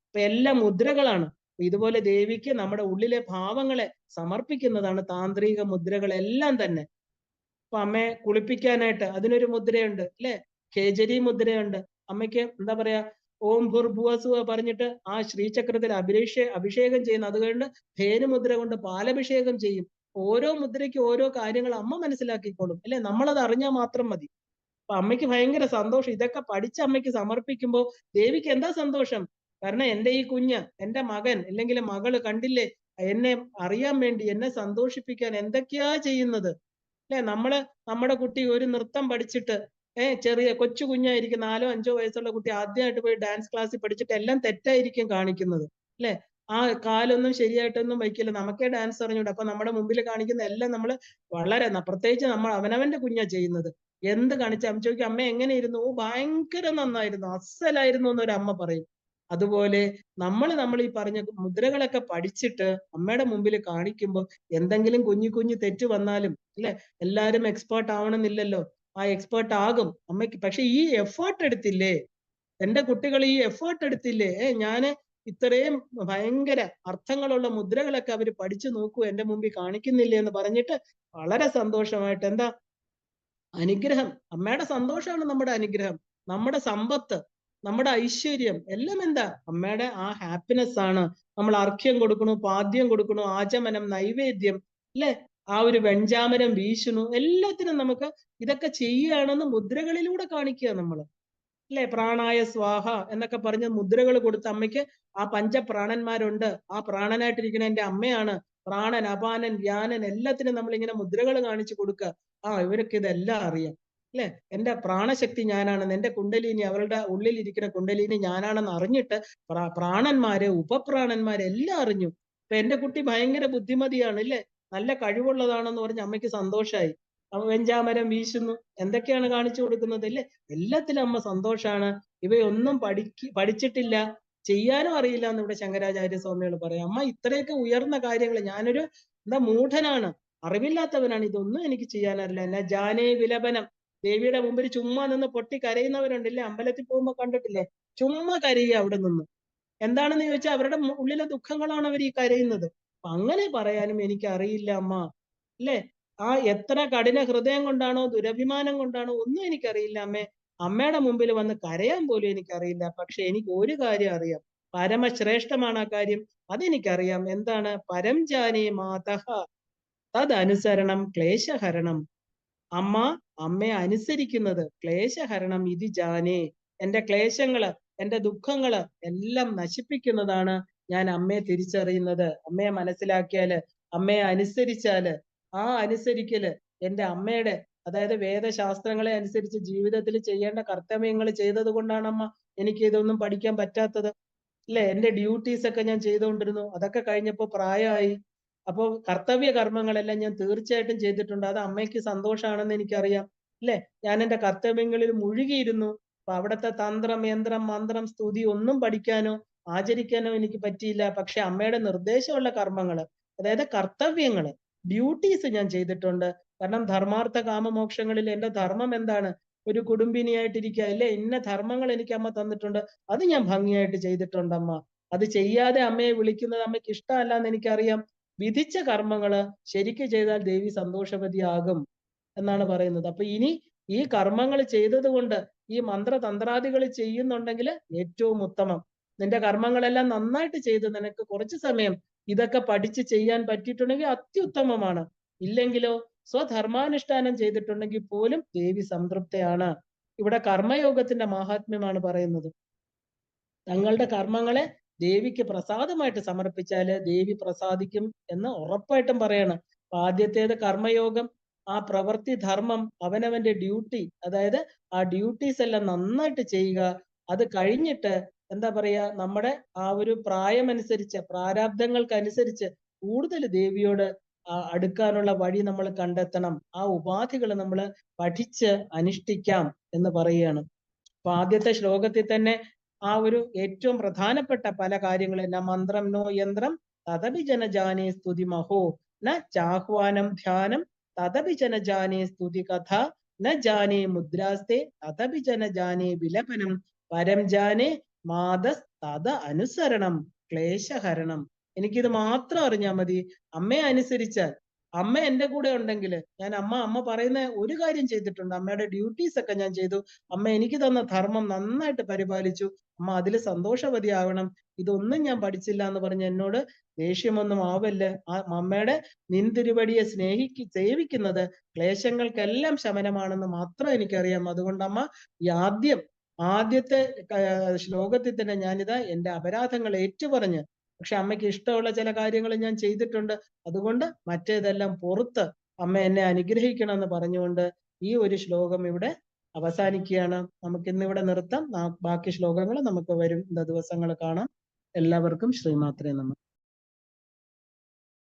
ഇപ്പൊ എല്ലാം മുദ്രകളാണ്. ഇതുപോലെ ദേവിക്ക് നമ്മുടെ ഉള്ളിലെ ഭാവങ്ങളെ സമർപ്പിക്കുന്നതാണ് താന്ത്രിക മുദ്രകളെല്ലാം തന്നെ. അപ്പൊ അമ്മയെ കുളിപ്പിക്കാനായിട്ട് അതിനൊരു മുദ്രയുണ്ട് അല്ലെ? കേജരി മുദ്രയുണ്ട്. അമ്മയ്ക്ക് എന്താ പറയാ, ഓം ഭൂർഭുവസുവ പറഞ്ഞിട്ട് ആ ശ്രീചക്രത്തിൽ അഭിഷേകം ചെയ്യുന്നു. അത് കഴിഞ്ഞ് ധേനുമുദ്ര കൊണ്ട് പാലഭിഷേകം ചെയ്യും. ഓരോ മുദ്രയ്ക്ക് ഓരോ കാര്യങ്ങൾ അമ്മ മനസ്സിലാക്കിക്കോളും അല്ലെ? നമ്മളത് അറിഞ്ഞാൽ മാത്രം മതി. അപ്പൊ അമ്മയ്ക്ക് ഭയങ്കര സന്തോഷം. ഇതൊക്കെ പഠിച്ച അമ്മയ്ക്ക് സമർപ്പിക്കുമ്പോൾ ദേവിക്ക് എന്താ സന്തോഷം? കാരണം എന്റെ ഈ കുഞ്ഞ്, എന്റെ മകൻ അല്ലെങ്കിൽ മകള് കണ്ടില്ലേ, എന്നെ അറിയാൻ വേണ്ടി, എന്നെ സന്തോഷിപ്പിക്കാൻ എന്തൊക്കെയാ ചെയ്യുന്നത് അല്ലെ? നമ്മുടെ കുട്ടി ഒരു നൃത്തം പഠിച്ചിട്ട്, ചെറിയ കൊച്ചു കുഞ്ഞായിരിക്കും, 4 5 വയസ്സുള്ള കുട്ടി ആദ്യമായിട്ട് പോയി ഡാൻസ് ക്ലാസ്സിൽ പഠിച്ചിട്ട് എല്ലാം തെറ്റായിരിക്കും കാണിക്കുന്നത് അല്ലെ? ആ കാലൊന്നും ശരിയായിട്ടൊന്നും വയ്ക്കില്ല. നമുക്കേ ഡാൻസ് അറിഞ്ഞൂടെ. അപ്പൊ നമ്മുടെ മുമ്പിൽ കാണിക്കുന്ന എല്ലാം നമ്മൾ വളരെ, പ്രത്യേകിച്ച് നമ്മൾ അവനവന്റെ കുഞ്ഞാ ചെയ്യുന്നത്. എന്ത് കാണിച്ച അമ്മ ചോദിക്കും, അമ്മ എങ്ങനെയിരുന്നു? ഓ ഭയങ്കര നന്നായിരുന്നു, അസ്സലായിരുന്നു എന്നൊരു അമ്മ പറയും. അതുപോലെ നമ്മൾ ഈ പറഞ്ഞ മുദ്രകളൊക്കെ പഠിച്ചിട്ട് അമ്മയുടെ മുമ്പിൽ കാണിക്കുമ്പോൾ എന്തെങ്കിലും കുഞ്ഞു കുഞ്ഞു തെറ്റ് വന്നാലും അല്ലെ, എല്ലാവരും എക്സ്പേർട്ട് ആവണമെന്നില്ലല്ലോ, ആ എക്സ്പേർട്ട് ആകും അമ്മയ്ക്ക്. പക്ഷെ ഈ എഫേർട്ട് എടുത്തില്ലേ, എന്റെ കുട്ടികൾ ഈ എഫേർട്ട് എടുത്തില്ലേ, ഞാന് ഇത്രയും ഭയങ്കര അർത്ഥങ്ങളുള്ള മുദ്രകളൊക്കെ അവര് പഠിച്ചു നോക്കൂ, എന്റെ മുമ്പിൽ കാണിക്കുന്നില്ലേ എന്ന് പറഞ്ഞിട്ട് വളരെ സന്തോഷമായിട്ട്, എന്താ അനുഗ്രഹം, അമ്മയുടെ സന്തോഷമാണ് നമ്മുടെ അനുഗ്രഹം, നമ്മുടെ സമ്പത്ത്, നമ്മുടെ ഐശ്വര്യം എല്ലാം എന്താ? അമ്മയുടെ ആ ഹാപ്പിനെസ് ആണ്. നമ്മൾ അർഘ്യം കൊടുക്കണു, പാദ്യം കൊടുക്കണു, ആചമനം, നൈവേദ്യം അല്ലെ, ആ ഒരു വെഞ്ചാമരം വീശുന്നു, എല്ലാത്തിനും നമുക്ക് ഇതൊക്കെ ചെയ്യുകയാണെന്ന് മുദ്രകളിലൂടെ കാണിക്കുക നമ്മൾ അല്ലെ? പ്രാണായ സ്വാഹ എന്നൊക്കെ പറഞ്ഞ് മുദ്രകൾ കൊടുത്ത അമ്മയ്ക്ക് ആ പഞ്ചപ്രാണന്മാരുണ്ട്, ആ പ്രാണനായിട്ടിരിക്കുന്ന എന്റെ അമ്മയാണ്, പ്രാണൻ, അപാനൻ, വ്യാനൻ എല്ലാത്തിനും നമ്മൾ ഇങ്ങനെ മുദ്രകൾ കാണിച്ചു കൊടുക്കുക. ആ ഇവർക്ക് ഇതെല്ലാം അറിയാം അല്ലെ, എന്റെ പ്രാണശക്തി ഞാനാണെന്ന്, എന്റെ കുണ്ടലിനി, അവരുടെ ഉള്ളിൽ ഇരിക്കുന്ന കുണ്ടലിനി ഞാനാണെന്ന് അറിഞ്ഞിട്ട് പ്രാണന്മാരെ, ഉപപ്രാണന്മാരെ എല്ലാം അറിഞ്ഞു. ഇപ്പൊ എന്റെ കുട്ടി ഭയങ്കര ബുദ്ധിമതിയാണ് അല്ലെ, നല്ല കഴിവുള്ളതാണെന്ന് പറഞ്ഞ് അമ്മയ്ക്ക് സന്തോഷമായി. വെഞ്ചാമരം വീശുന്നു, എന്തൊക്കെയാണ് കാണിച്ചു കൊടുക്കുന്നത് അല്ലെ? എല്ലാത്തിലും അമ്മ സന്തോഷാണ്. ഇവയൊന്നും പഠിച്ചിട്ടില്ല, ചെയ്യാനും അറിയില്ല എന്ന് ഇവിടെ ശങ്കരാചാര്യ സ്വാമികൾ പറയാം. അമ്മ ഇത്രയൊക്കെ ഉയർന്ന കാര്യങ്ങൾ, ഞാനൊരു മൂഢനാണ്, അറിവില്ലാത്തവനാണ്, ഇതൊന്നും എനിക്ക് ചെയ്യാനറിയില്ല. എന്നാ ജാനേ വിലപനം, ദേവിയുടെ മുമ്പിൽ ചുമ്മാ നിന്ന് പൊട്ടി കരയുന്നവരുണ്ടല്ലേ, അമ്പലത്തിൽ പോകുമ്പോ കണ്ടിട്ടില്ലേ, ചുമ്മാ കരയുക അവിടെ നിന്ന്. എന്താണെന്ന് ചോദിച്ചാൽ അവരുടെ ഉള്ളിലെ ദുഃഖങ്ങളാണ് അവർ ഈ കരയുന്നത്. അപ്പൊ അങ്ങനെ പറയാനും എനിക്ക് അറിയില്ല അമ്മ അല്ലെ? ആ എത്ര കഠിന ഹൃദയം കൊണ്ടാണോ, ദുരഭിമാനം കൊണ്ടാണോ, ഒന്നും എനിക്കറിയില്ല അമ്മേ. അമ്മയുടെ മുമ്പിൽ വന്ന് കരയാൻ പോലും എനിക്കറിയില്ല. പക്ഷെ എനിക്ക് ഒരു കാര്യം അറിയാം, പരമശ്രേഷ്ഠമാണ് ആ കാര്യം, അതെനിക്കറിയാം. എന്താണ്? പരം ജാനേ മാതഃ തദനുസരണം ക്ലേശഹരണം. അമ്മ അമ്മയെ അനുസരിക്കുന്നത് ക്ലേശഹരണം ഇതി ജാനേ, എന്റെ ക്ലേശങ്ങള്, എന്റെ ദുഃഖങ്ങള് എല്ലാം നശിപ്പിക്കുന്നതാണ് ഞാൻ അമ്മയെ തിരിച്ചറിയുന്നത്. അമ്മയെ മനസ്സിലാക്കിയാല്, അമ്മയെ അനുസരിച്ചാല്, ആ അനുസരിക്കല് എന്റെ അമ്മയുടെ, അതായത് വേദശാസ്ത്രങ്ങളെ അനുസരിച്ച് ജീവിതത്തിൽ ചെയ്യേണ്ട കർത്തവ്യങ്ങൾ ചെയ്തത് കൊണ്ടാണ് അമ്മ എനിക്ക് ഇതൊന്നും പഠിക്കാൻ പറ്റാത്തത് അല്ലെ? എന്റെ ഡ്യൂട്ടീസ് ഒക്കെ ഞാൻ ചെയ്തുകൊണ്ടിരുന്നു, അതൊക്കെ കഴിഞ്ഞപ്പോ പ്രായമായി. അപ്പോ കർത്തവ്യ കർമ്മങ്ങളെല്ലാം ഞാൻ തീർച്ചയായിട്ടും ചെയ്തിട്ടുണ്ട്. അത് അമ്മയ്ക്ക് സന്തോഷമാണെന്ന് എനിക്കറിയാം അല്ലെ? ഞാൻ എന്റെ കർത്തവ്യങ്ങളിൽ മുഴുകിയിരുന്നു. അപ്പൊ അവിടുത്തെ തന്ത്രം, യന്ത്രം, മന്ത്രം, സ്തുതി ഒന്നും പഠിക്കാനോ ആചരിക്കാനോ എനിക്ക് പറ്റിയില്ല. പക്ഷെ അമ്മയുടെ നിർദ്ദേശമുള്ള കർമ്മങ്ങള്, അതായത് കർത്തവ്യങ്ങള്, ഡ്യൂട്ടീസ് ഞാൻ ചെയ്തിട്ടുണ്ട്. കാരണം ധർമാർത്ഥ കാമമോക്ഷങ്ങളിൽ എന്റെ ധർമ്മം എന്താണ്? ഒരു കുടുംബിനിയായിട്ടിരിക്കുക അല്ലെ, ഇന്ന ധർമ്മങ്ങൾ എനിക്ക് അമ്മ തന്നിട്ടുണ്ട്, അത് ഞാൻ ഭംഗിയായിട്ട് ചെയ്തിട്ടുണ്ട് അമ്മ. അത് ചെയ്യാതെ അമ്മയെ വിളിക്കുന്നത് അമ്മയ്ക്ക് ഇഷ്ടമല്ല എന്ന് എനിക്കറിയാം. വിധിച്ച കർമ്മങ്ങള് ശരിക്ക് ചെയ്താൽ ദേവി സന്തോഷവതിയാകും എന്നാണ് പറയുന്നത്. അപ്പൊ ഇനി ഈ കർമ്മങ്ങൾ ചെയ്തത് കൊണ്ട് ഈ മന്ത്രതന്ത്രാദികൾ ചെയ്യുന്നുണ്ടെങ്കിൽ ഏറ്റവും ഉത്തമം. നിന്റെ കർമ്മങ്ങളെല്ലാം നന്നായിട്ട് ചെയ്ത് നിനക്ക് കുറച്ച് സമയം ഇതൊക്കെ പഠിച്ച് ചെയ്യാൻ പറ്റിയിട്ടുണ്ടെങ്കിൽ അത്യുത്തമമാണ്. ഇല്ലെങ്കിലോ സ്വധർമാനുഷ്ഠാനം ചെയ്തിട്ടുണ്ടെങ്കിൽ പോലും ദേവി സംതൃപ്തയാണ്. ഇവിടെ കർമ്മയോഗത്തിന്റെ മാഹാത്മ്യമാണ് പറയുന്നത്. തങ്ങളുടെ കർമ്മങ്ങളെ ദേവിക്ക് പ്രസാദമായിട്ട് സമർപ്പിച്ചാല് ദേവി പ്രസാദിക്കും എന്ന് ഉറപ്പായിട്ടും പറയണം. ആദ്യത്തേത് കർമ്മയോഗം, ആ പ്രവൃത്തി ധർമ്മം, അവനവന്റെ ഡ്യൂട്ടി, അതായത് ആ ഡ്യൂട്ടീസ് എല്ലാം നന്നായിട്ട് ചെയ്യുക. അത് കഴിഞ്ഞിട്ട് എന്താ പറയാ, നമ്മുടെ ആ ഒരു പ്രായമനുസരിച്ച്, പ്രാരാബ്ദങ്ങൾക്കനുസരിച്ച് കൂടുതൽ ദേവിയോട് അടുക്കാനുള്ള വഴി നമ്മൾ കണ്ടെത്തണം. ആ ഉപാധികൾ നമ്മൾ പഠിച്ച് അനുഷ്ഠിക്കാം എന്ന് പറയുകയാണ്. അപ്പൊ ആദ്യത്തെ ശ്ലോകത്തിൽ തന്നെ ആ ഒരു ഏറ്റവും പ്രധാനപ്പെട്ട പല കാര്യങ്ങളും, ന മന്ത്രം നോ യന്ത്രം തദപി ജനജാനേ സ്തുതി മഹോ ന ചാഹ്വാനം ധ്യാനം തദപി ജനജാനേ സ്തുതി കഥ ന ജാനേ മുദ്രാസ്തേ തദപി ജനജാനേ വിലപനം പരം ജാനേ മാതസ് തദ അനുസരണം ക്ലേശഹരണം. എനിക്കിത് മാത്രം അറിഞ്ഞാൽ മതി. അമ്മയെ അനുസരിച്ചാൽ, അമ്മ എന്റെ കൂടെ ഉണ്ടെങ്കിൽ ഞാൻ അമ്മ പറയുന്ന ഒരു കാര്യം ചെയ്തിട്ടുണ്ട്, അമ്മയുടെ ഡ്യൂട്ടീസ് ഒക്കെ ഞാൻ ചെയ്തു, അമ്മ എനിക്ക് തന്ന ധർമ്മം നന്നായിട്ട് പരിപാലിച്ചു, അമ്മ അതിൽ സന്തോഷവതിയാവണം, ഇതൊന്നും ഞാൻ പഠിച്ചില്ല എന്ന് പറഞ്ഞ് എന്നോട് ദേഷ്യമൊന്നും ആവല്ല. ആ അമ്മയുടെ നിൻതിരുവടിയെ സേവിക്കുന്നത് ക്ലേശങ്ങൾക്കെല്ലാം ശമനമാണെന്ന് മാത്രം എനിക്കറിയാം. അതുകൊണ്ട് അമ്മ ഈ ആദ്യത്തെ ശ്ലോകത്തിൽ തന്നെ ഞാനിതാ എന്റെ അപരാധങ്ങൾ ഏറ്റുപറഞ്ഞ്, പക്ഷെ അമ്മയ്ക്ക് ഇഷ്ടമുള്ള ചില കാര്യങ്ങൾ ഞാൻ ചെയ്തിട്ടുണ്ട്, അതുകൊണ്ട് മറ്റേതെല്ലാം പുറത്ത് അമ്മ എന്നെ അനുഗ്രഹിക്കണം എന്ന് പറഞ്ഞുകൊണ്ട് ഈ ഒരു ശ്ലോകം ഇവിടെ അവസാനിക്കുകയാണ്. നമുക്ക് ഇന്നിവിടെ നിർത്താം. ബാക്കി ശ്ലോകങ്ങൾ നമുക്ക് വരും ദിവസങ്ങൾ കാണാം. എല്ലാവർക്കും ശ്രീമാത്രേ നമഃ.